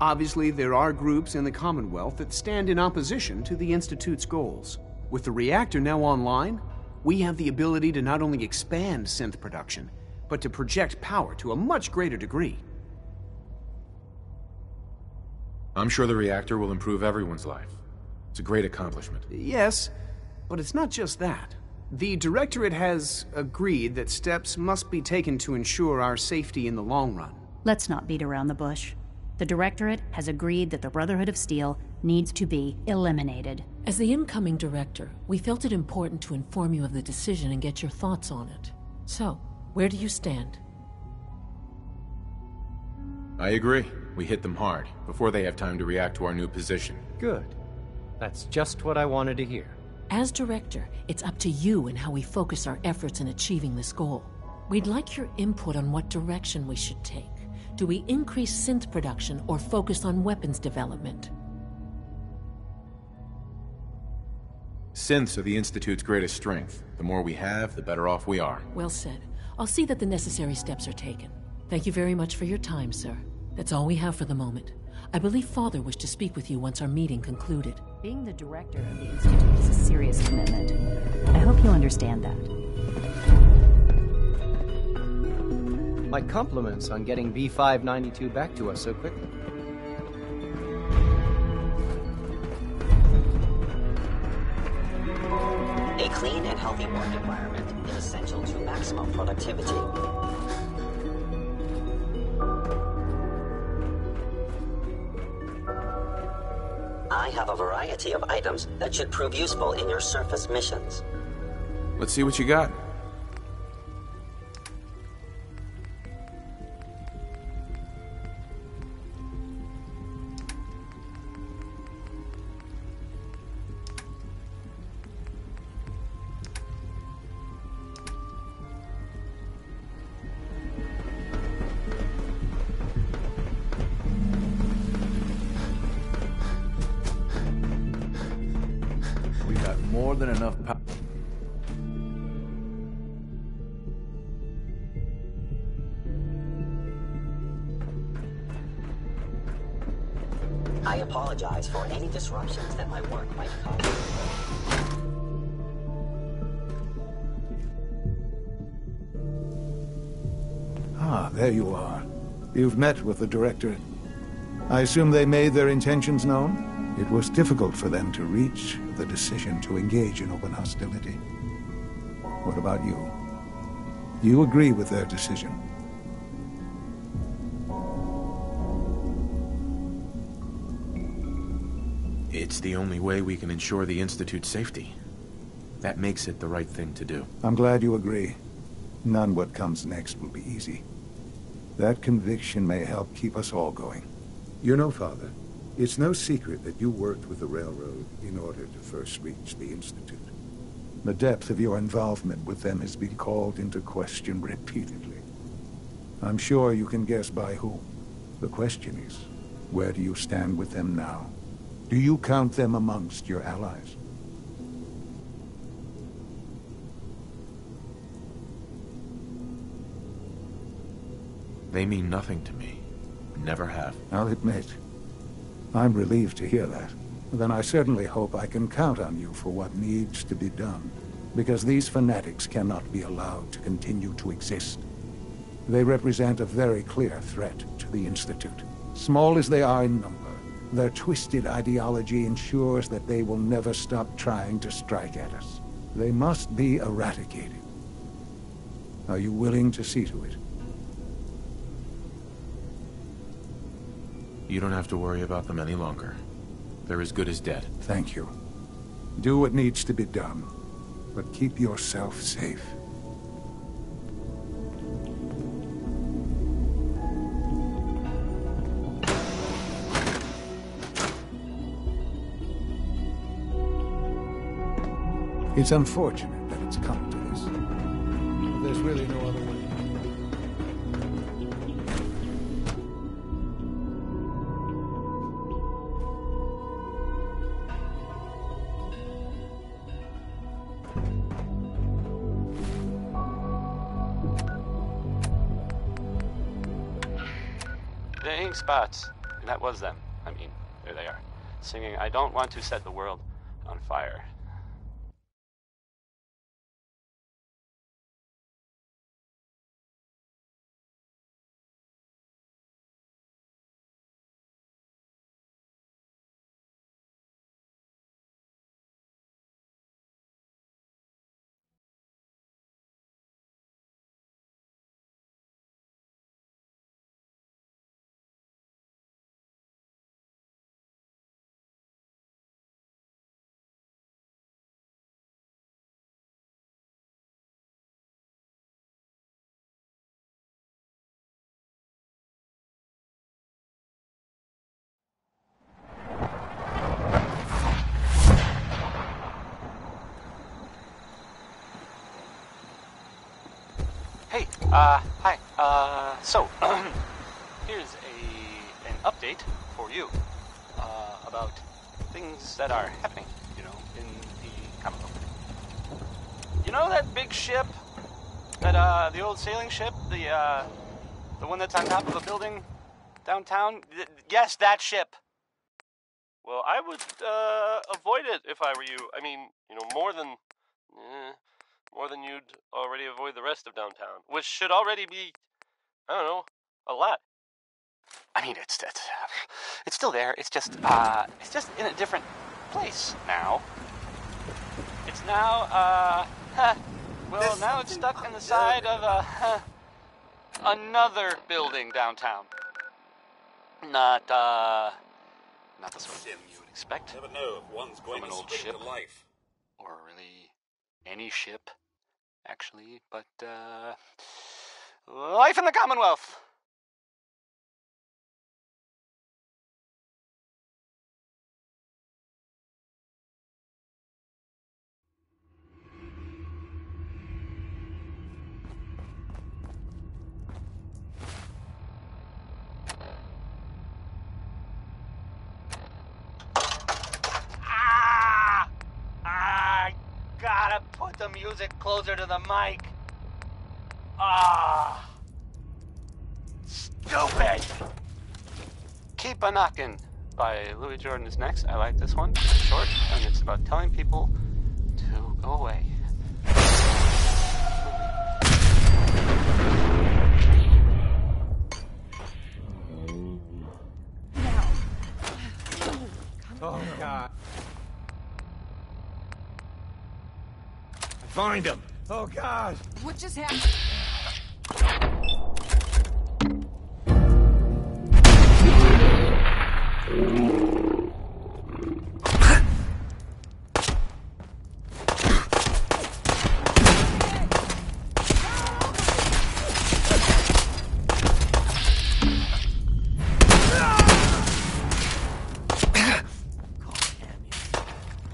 obviously there are groups in the Commonwealth that stand in opposition to the Institute's goals. With the reactor now online, we have the ability to not only expand synth production, but to project power to a much greater degree. I'm sure the reactor will improve everyone's life. It's a great accomplishment. Yes, but it's not just that. The Directorate has agreed that steps must be taken to ensure our safety in the long run. Let's not beat around the bush. The Directorate has agreed that the Brotherhood of Steel needs to be eliminated. As the incoming director, we felt it important to inform you of the decision and get your thoughts on it. So, where do you stand? I agree. We hit them hard, before they have time to react to our new position. Good. That's just what I wanted to hear. As director, it's up to you and how we focus our efforts in achieving this goal. We'd like your input on what direction we should take. Do we increase synth production or focus on weapons development? Synths are the Institute's greatest strength. The more we have, the better off we are. Well said. I'll see that the necessary steps are taken. Thank you very much for your time, sir. That's all we have for the moment. I believe Father wished to speak with you once our meeting concluded. Being the director of the Institute is a serious commitment. I hope you understand that. My compliments on getting B592 back to us so quickly. clean and healthy work environment is essential to maximum productivity. I have a variety of items that should prove useful in your surface missions. Let's see what you got. More than enough power. I apologize for any disruptions that my work might cause. Ah, there you are. You've met with the Directorate. I assume they made their intentions known? It was difficult for them to reach the decision to engage in open hostility. What about you? You agree with their decision? It's the only way we can ensure the Institute's safety. That makes it the right thing to do. I'm glad you agree. None what comes next will be easy. That conviction may help keep us all going. You know, Father, it's no secret that you worked with the Railroad in order to first reach the Institute. The depth of your involvement with them has been called into question repeatedly. I'm sure you can guess by whom. The question is, where do you stand with them now? Do you count them amongst your allies? They mean nothing to me. Never have. I'll admit, I'm relieved to hear that. Then I certainly hope I can count on you for what needs to be done, because these fanatics cannot be allowed to continue to exist. They represent a very clear threat to the Institute. Small as they are in number, their twisted ideology ensures that they will never stop trying to strike at us. They must be eradicated. Are you willing to see to it? You don't have to worry about them any longer. They're as good as dead. Thank you. Do what needs to be done, but keep yourself safe. It's unfortunate that it's come to this. There's really no other way. The ink spots. That was them. I mean, there they are. Singing, "I don't want to set the world on fire." Hey, hi. So, here's an update for you, about things that are happening, you know, in the Commonwealth. You know that big ship, that, the old sailing ship, the one that's on top of a building downtown? Yes, that ship. Well, I would, avoid it if I were you. I mean, you know, more than you'd already avoid the rest of downtown, which should already be, I don't know, a lot. I mean, it's still there. It's just in a different place now. It's now, well, now it's stuck in the side of another building downtown. Not the sort of thing you would expect. Never know if one's going from an to old spring ship, to life. or really any ship, actually. But life in the Commonwealth. Gotta put the music closer to the mic. Stupid! Keep a Knockin' by Louis Jordan is next. I like this one. It's short, and it's about telling people to go away. Oh, God. Find him. Oh, God. What just happened?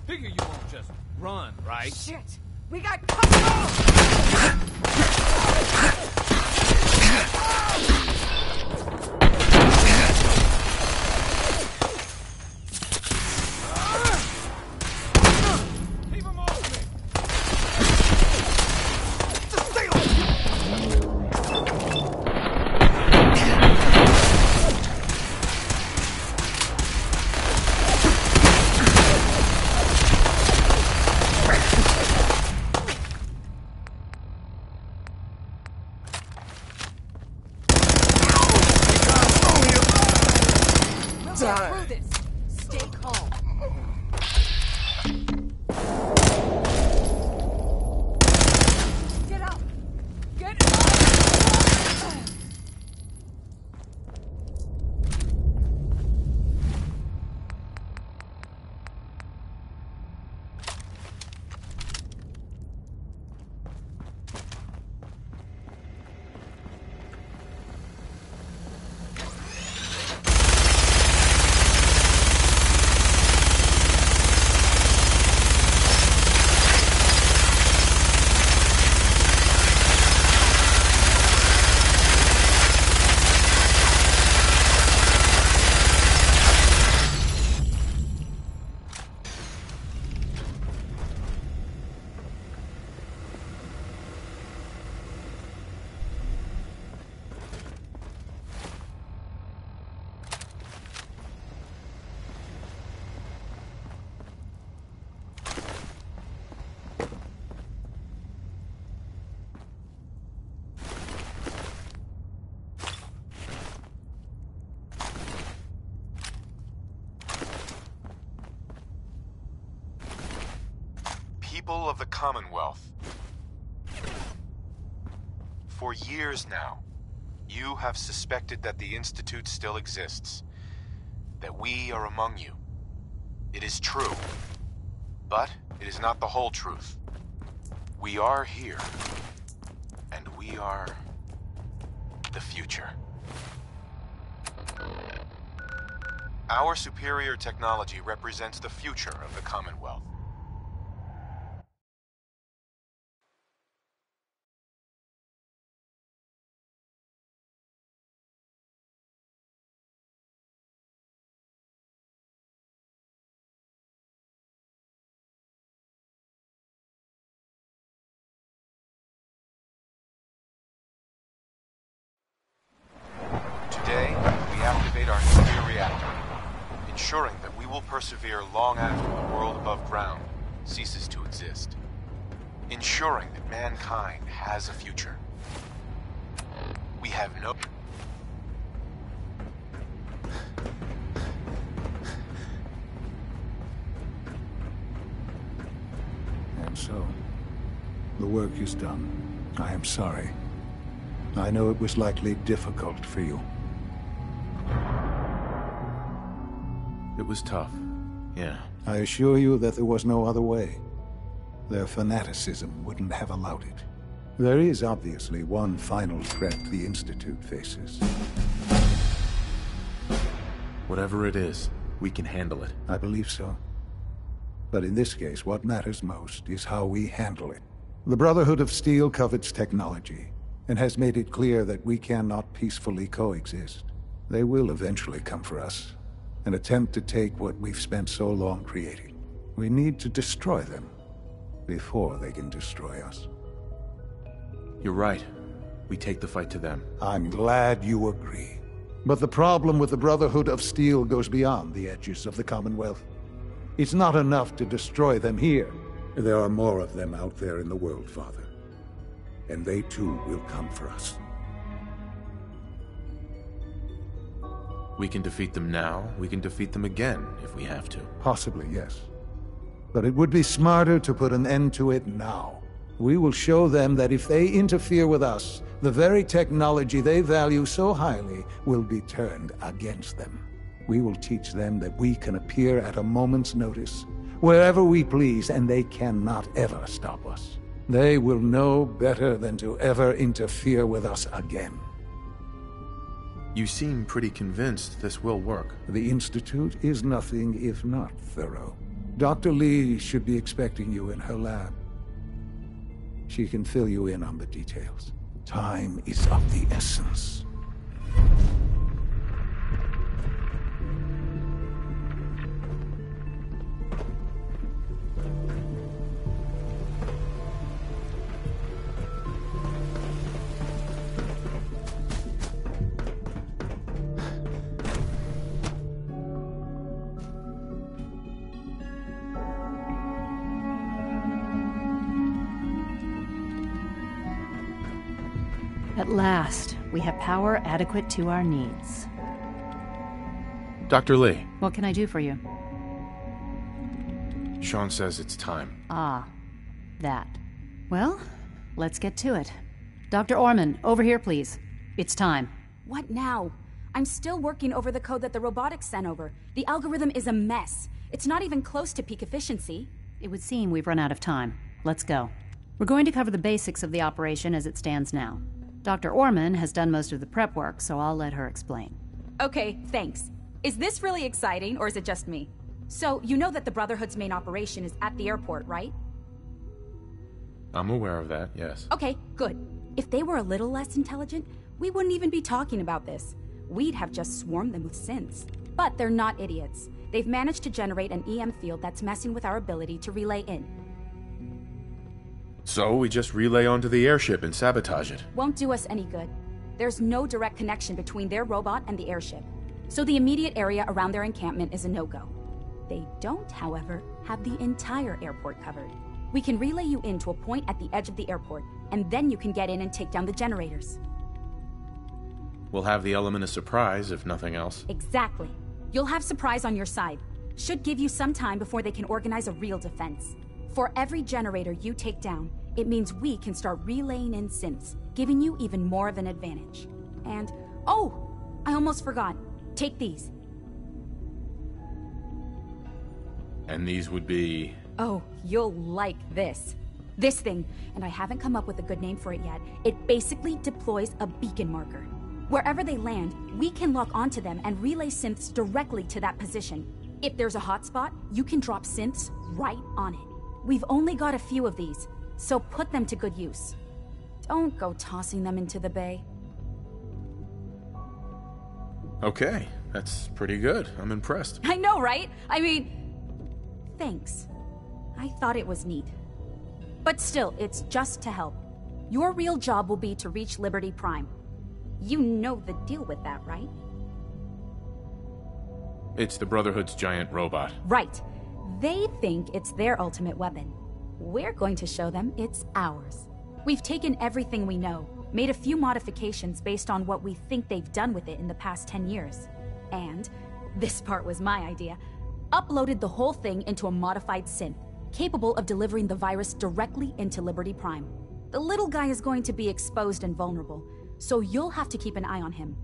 Figure you won't just run, right? Shit! We got company! Keep him off me! Through this. Stay calm. Get up! Get up! People of the Commonwealth. For years now, you have suspected that the Institute still exists, that we are among you. It is true, but it is not the whole truth. We are here, and we are the future. Our superior technology represents the future of the Commonwealth. Today, we activate our nuclear reactor, ensuring that we will persevere long after the world above ground ceases to exist. Ensuring that mankind has a future. We have no... so. The work is done. I am sorry. I know it was likely difficult for you. It was tough, yeah. I assure you that there was no other way. Their fanaticism wouldn't have allowed it. There is obviously one final threat the Institute faces. Whatever it is, we can handle it. I believe so. But in this case, what matters most is how we handle it. The Brotherhood of Steel covets technology, and has made it clear that we cannot peacefully coexist. They will eventually come for us, and attempt to take what we've spent so long creating. We need to destroy them before they can destroy us. You're right. We take the fight to them. I'm glad you agree. But the problem with the Brotherhood of Steel goes beyond the edges of the Commonwealth. It's not enough to destroy them here. There are more of them out there in the world, Father. And they too will come for us. We can defeat them now, we can defeat them again, if we have to. Possibly, yes. But it would be smarter to put an end to it now. We will show them that if they interfere with us, the very technology they value so highly will be turned against them. We will teach them that we can appear at a moment's notice, wherever we please, and they cannot ever stop us. They will know better than to ever interfere with us again. You seem pretty convinced this will work. The Institute is nothing if not thorough. Dr. Lee should be expecting you in her lab. She can fill you in on the details. Time is of the essence. At last, we have power adequate to our needs. Dr. Lee. What can I do for you? Sean says it's time. Ah, that. Well, let's get to it. Dr. Orman, over here, please. It's time. What now? I'm still working over the code that the robotics sent over. The algorithm is a mess. It's not even close to peak efficiency. It would seem we've run out of time. Let's go. We're going to cover the basics of the operation as it stands now. Dr. Orman has done most of the prep work, so I'll let her explain. Okay, thanks. Is this really exciting, or is it just me? So, you know that the Brotherhood's main operation is at the airport, right? I'm aware of that, yes. Okay, good. If they were a little less intelligent, we wouldn't even be talking about this. We'd have just swarmed them with synths. But they're not idiots. They've managed to generate an EM field that's messing with our ability to relay in. So we just relay onto the airship and sabotage it. Won't do us any good. There's no direct connection between their robot and the airship, so the immediate area around their encampment is a no-go. They don't, however, have the entire airport covered. We can relay you in to a point at the edge of the airport, and then you can get in and take down the generators. We'll have the element of surprise, if nothing else. Exactly. You'll have surprise on your side. Should give you some time before they can organize a real defense. For every generator you take down, it means we can start relaying in synths, giving you even more of an advantage. And, oh, I almost forgot. Take these. And these would be... Oh, you'll like this. This thing, and I haven't come up with a good name for it yet, it basically deploys a beacon marker. Wherever they land, we can lock onto them and relay synths directly to that position. If there's a hotspot, you can drop synths right on it. We've only got a few of these, so put them to good use. Don't go tossing them into the bay. Okay, that's pretty good. I'm impressed. I know, right? I mean, thanks. I thought it was neat. But still, it's just to help. Your real job will be to reach Liberty Prime. You know the deal with that, right? It's the Brotherhood's giant robot. Right. They think it's their ultimate weapon. We're going to show them it's ours. We've taken everything we know, made a few modifications based on what we think they've done with it in the past 10 years. And, this part was my idea, uploaded the whole thing into a modified synth. capable of delivering the virus directly into Liberty Prime. The little guy is going to be exposed and vulnerable, so you'll have to keep an eye on him.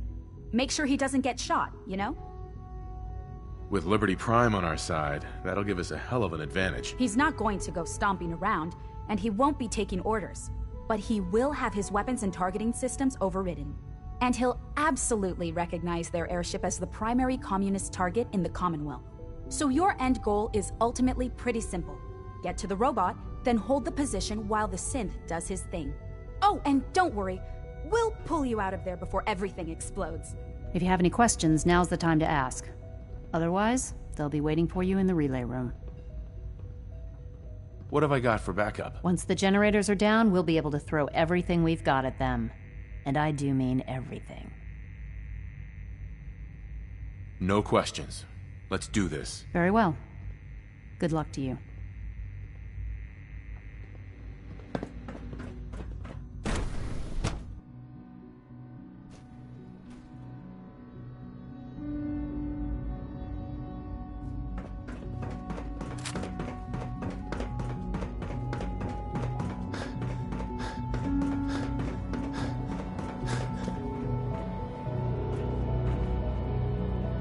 Make sure he doesn't get shot, you know? With Liberty Prime on our side, that'll give us a hell of an advantage. He's not going to go stomping around, and he won't be taking orders. But he will have his weapons and targeting systems overridden. And he'll absolutely recognize their airship as the primary communist target in the Commonwealth. So your end goal is ultimately pretty simple. Get to the robot, then hold the position while the synth does his thing. Oh, and don't worry, we'll pull you out of there before everything explodes. If you have any questions, now's the time to ask. Otherwise, they'll be waiting for you in the relay room. What have I got for backup? Once the generators are down, we'll be able to throw everything we've got at them. And I do mean everything. No questions. Let's do this. Very well. Good luck to you.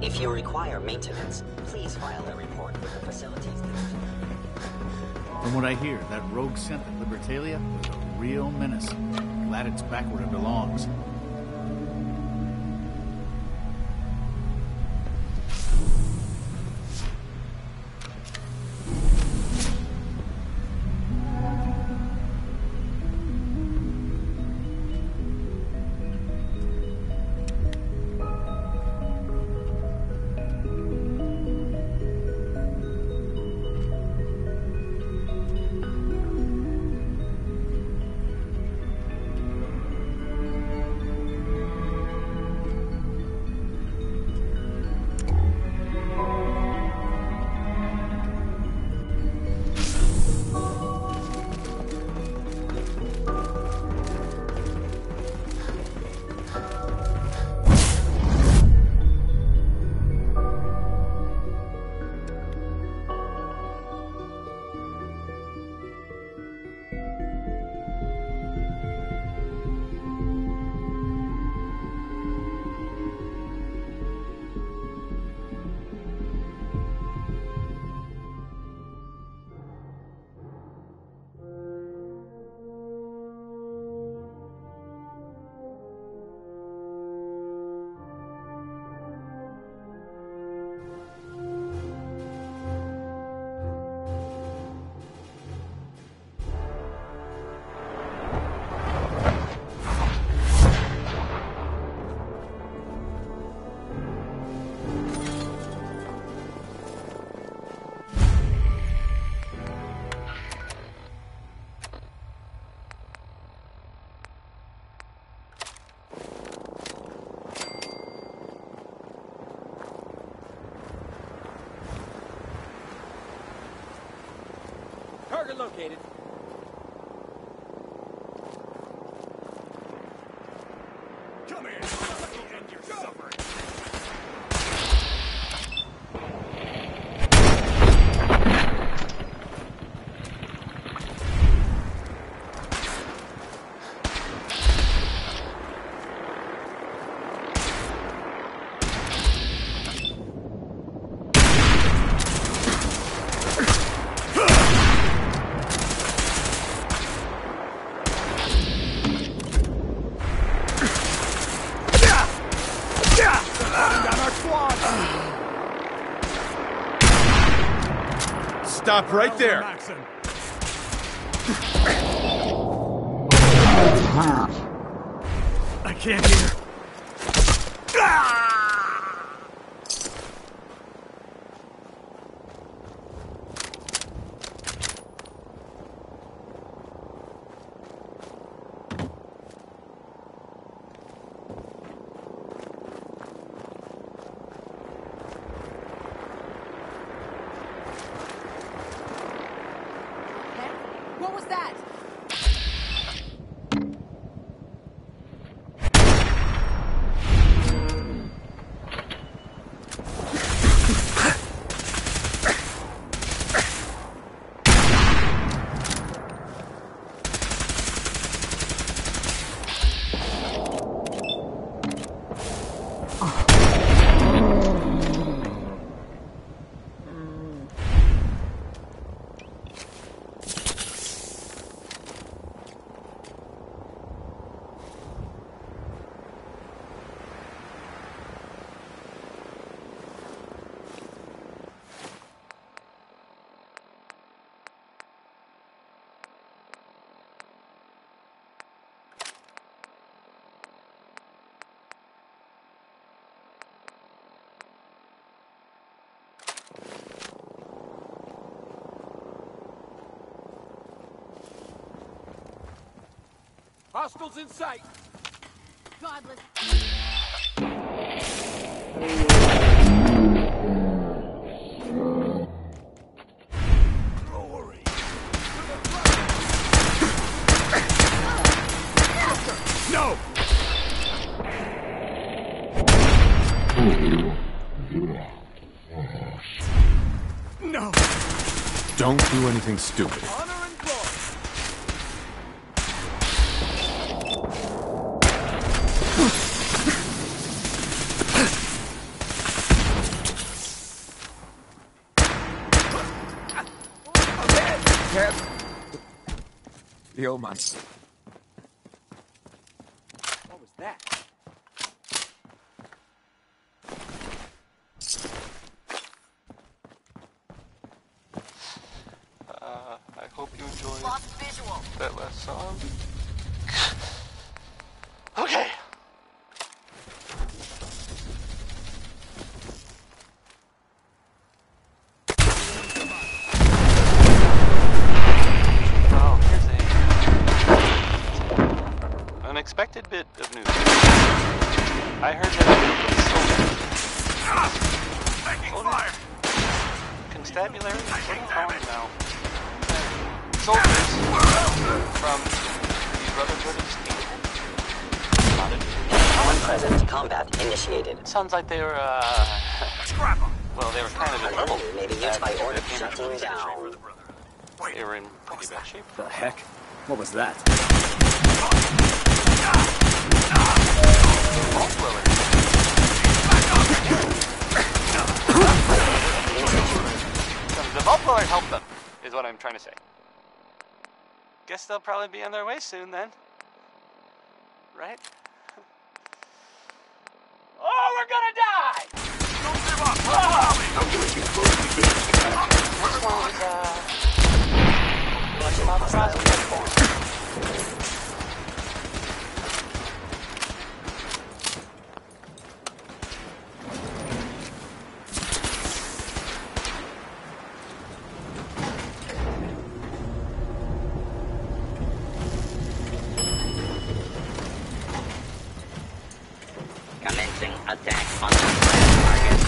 If you require maintenance, please file a report with the facilities division. From what I hear, that rogue synth at Libertalia is a real menace. Glad it's back where it belongs. Target located. Come here. End your suffering. Stop right there. I can't hear. What was that? Hostiles in sight. Godless. No! No! Don't do anything stupid. Honor and glory. Ted! Yeoman. What was that? I hope you enjoyed Lost visual. that last song. Okay. Well, here's an unexpected bit of news. I heard that soldiers. Constabulary? What do you call them now? Soldiers from the Brotherhood of Steel. Unpresent combat initiated. It sounds like they were, well, they were kind of in trouble. Maybe used by order shutting down. They were in pretty bad shape. The heck? What was that? The vault blower helped them, is what I'm trying to say. Guess they'll probably be on their way soon then. Right? Oh, we're gonna die! Don't give up! This one was, much about the size of the platform. Commencing attack on the target.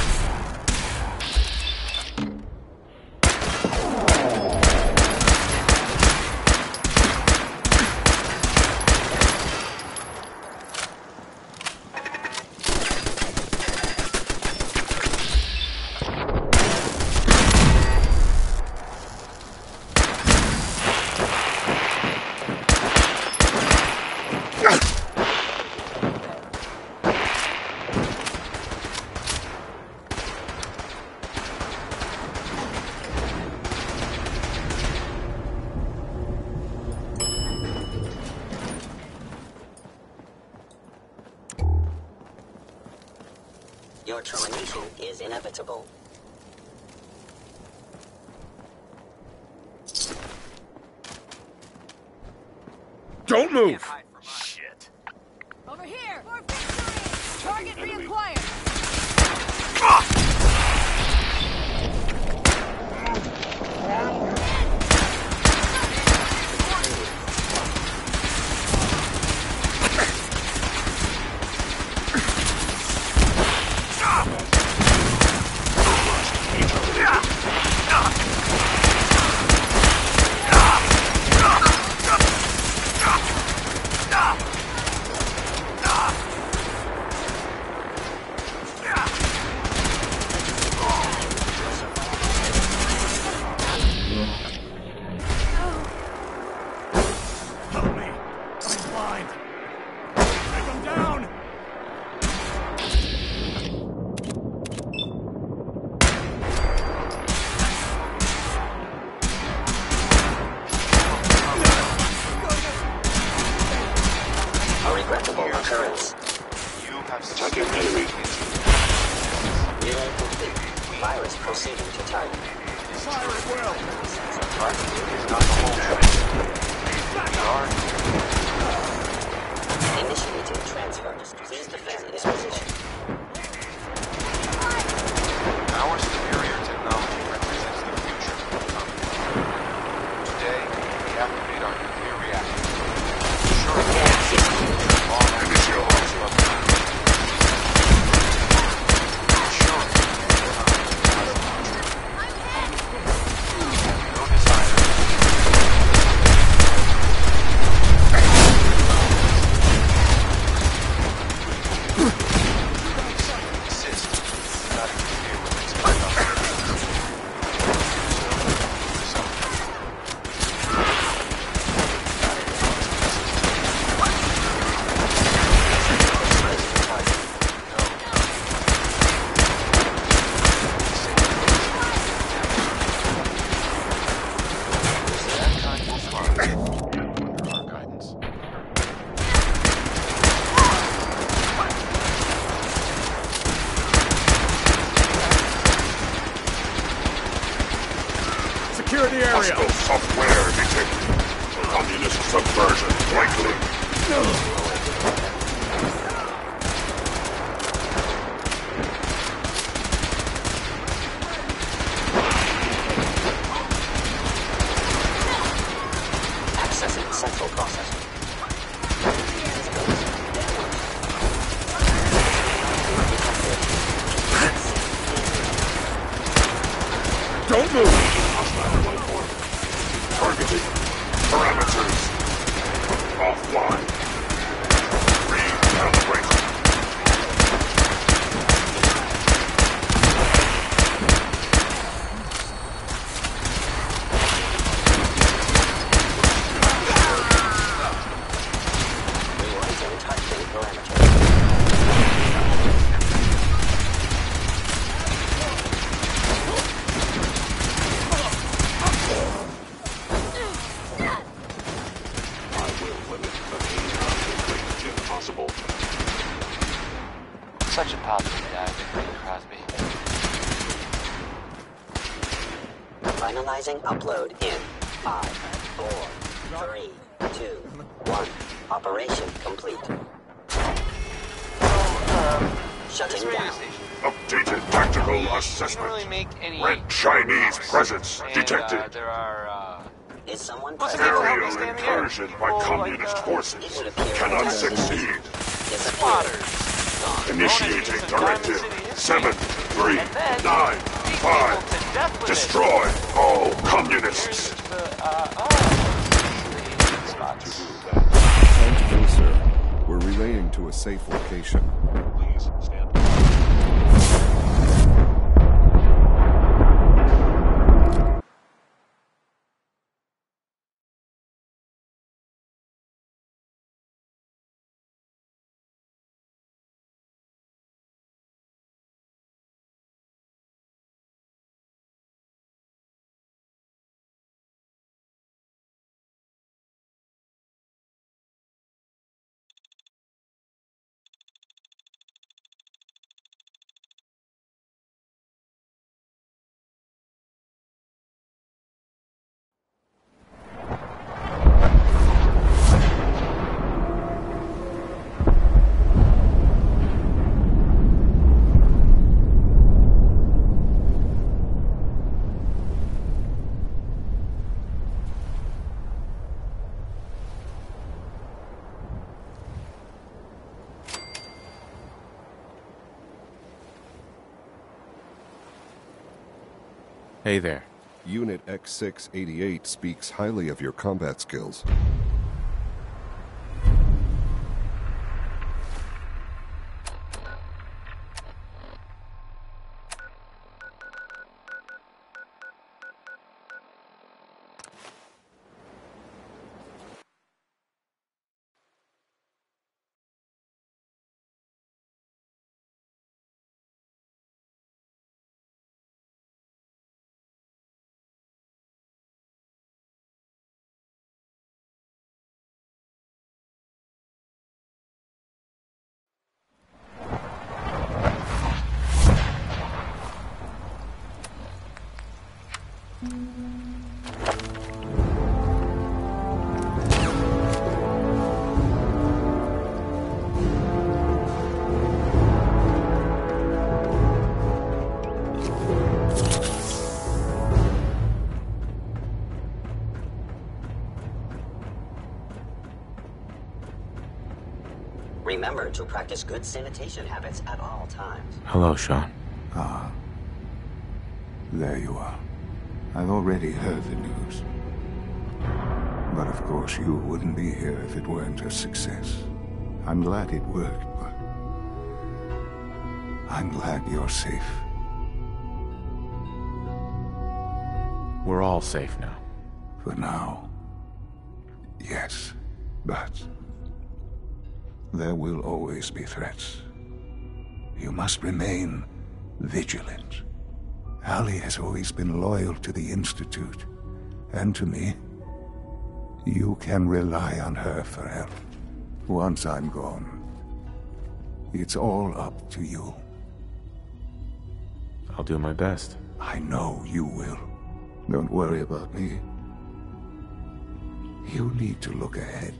Your termination is inevitable. Don't move! Shit. Over here! For victory! Target reacquired! Secure the area. Hostile software detected. Communist subversion likely. Accessing central processing. Don't move! Targeting. Parameters. Offline. Recalibrate. Realizing touching parameters. Impossible. Such a positive guy, Crosby. Finalizing upload in 5, 4, 3, 2, 1. Operation complete. Shutting This radio down. station. Updated tactical Didn't assessment. really make any. Red Chinese presence and, detected. There are. Is someone Well, some people help me Aerial stay in the air. incursion by People communist forces cannot succeed. spotters. Initiating directive 7-3-9-5. Destroy all communists. Tangible, sir. We're relaying to a safe location. Please stand. Hey there. Unit X688 speaks highly of your combat skills. Remember to practice good sanitation habits at all times. Hello, Sean. Ah. There you are. I've already heard the news. But of course you wouldn't be here if it weren't a success. I'm glad it worked, but I'm glad you're safe. We're all safe now. For now. Yes, but there will always be threats. You must remain vigilant. Allie has always been loyal to the Institute, and to me. You can rely on her for help. Once I'm gone, it's all up to you. I'll do my best. I know you will. Don't worry about me. You need to look ahead.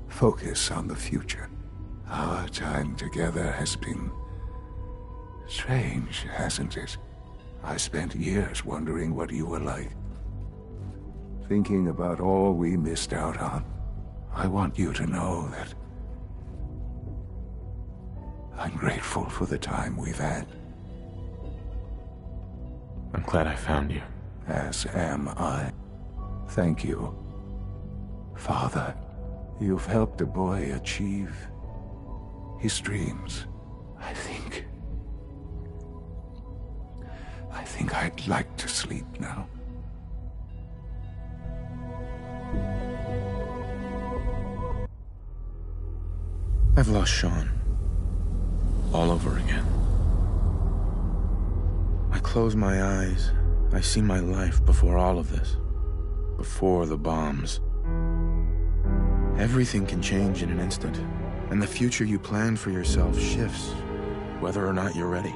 Focus on the future. Our time together has been strange, hasn't it? I spent years wondering what you were like. Thinking about all we missed out on. I want you to know that I'm grateful for the time we've had. I'm glad I found you. As am I. Thank you. Father, you've helped a boy achieve his dreams. I think I'd like to sleep now. I've lost Sean. All over again. I close my eyes. I see my life before all of this. Before the bombs. Everything can change in an instant. And the future you plan for yourself shifts, whether or not you're ready.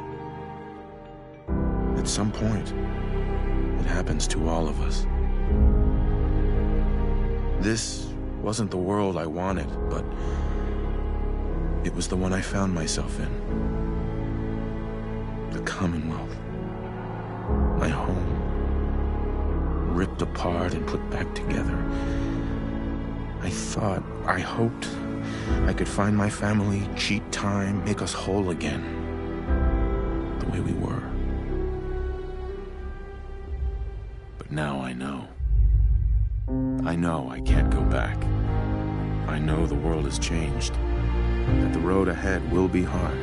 At some point, it happens to all of us. This wasn't the world I wanted, but it was the one I found myself in. The Commonwealth. My home. Ripped apart and put back together. I thought, I hoped, I could find my family, cheat time, make us whole again. The way we were. But now I know. I know I can't go back. I know the world has changed. That the road ahead will be hard.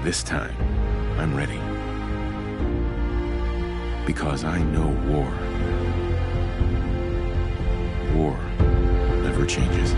This time, I'm ready. Because I know war. War never changes.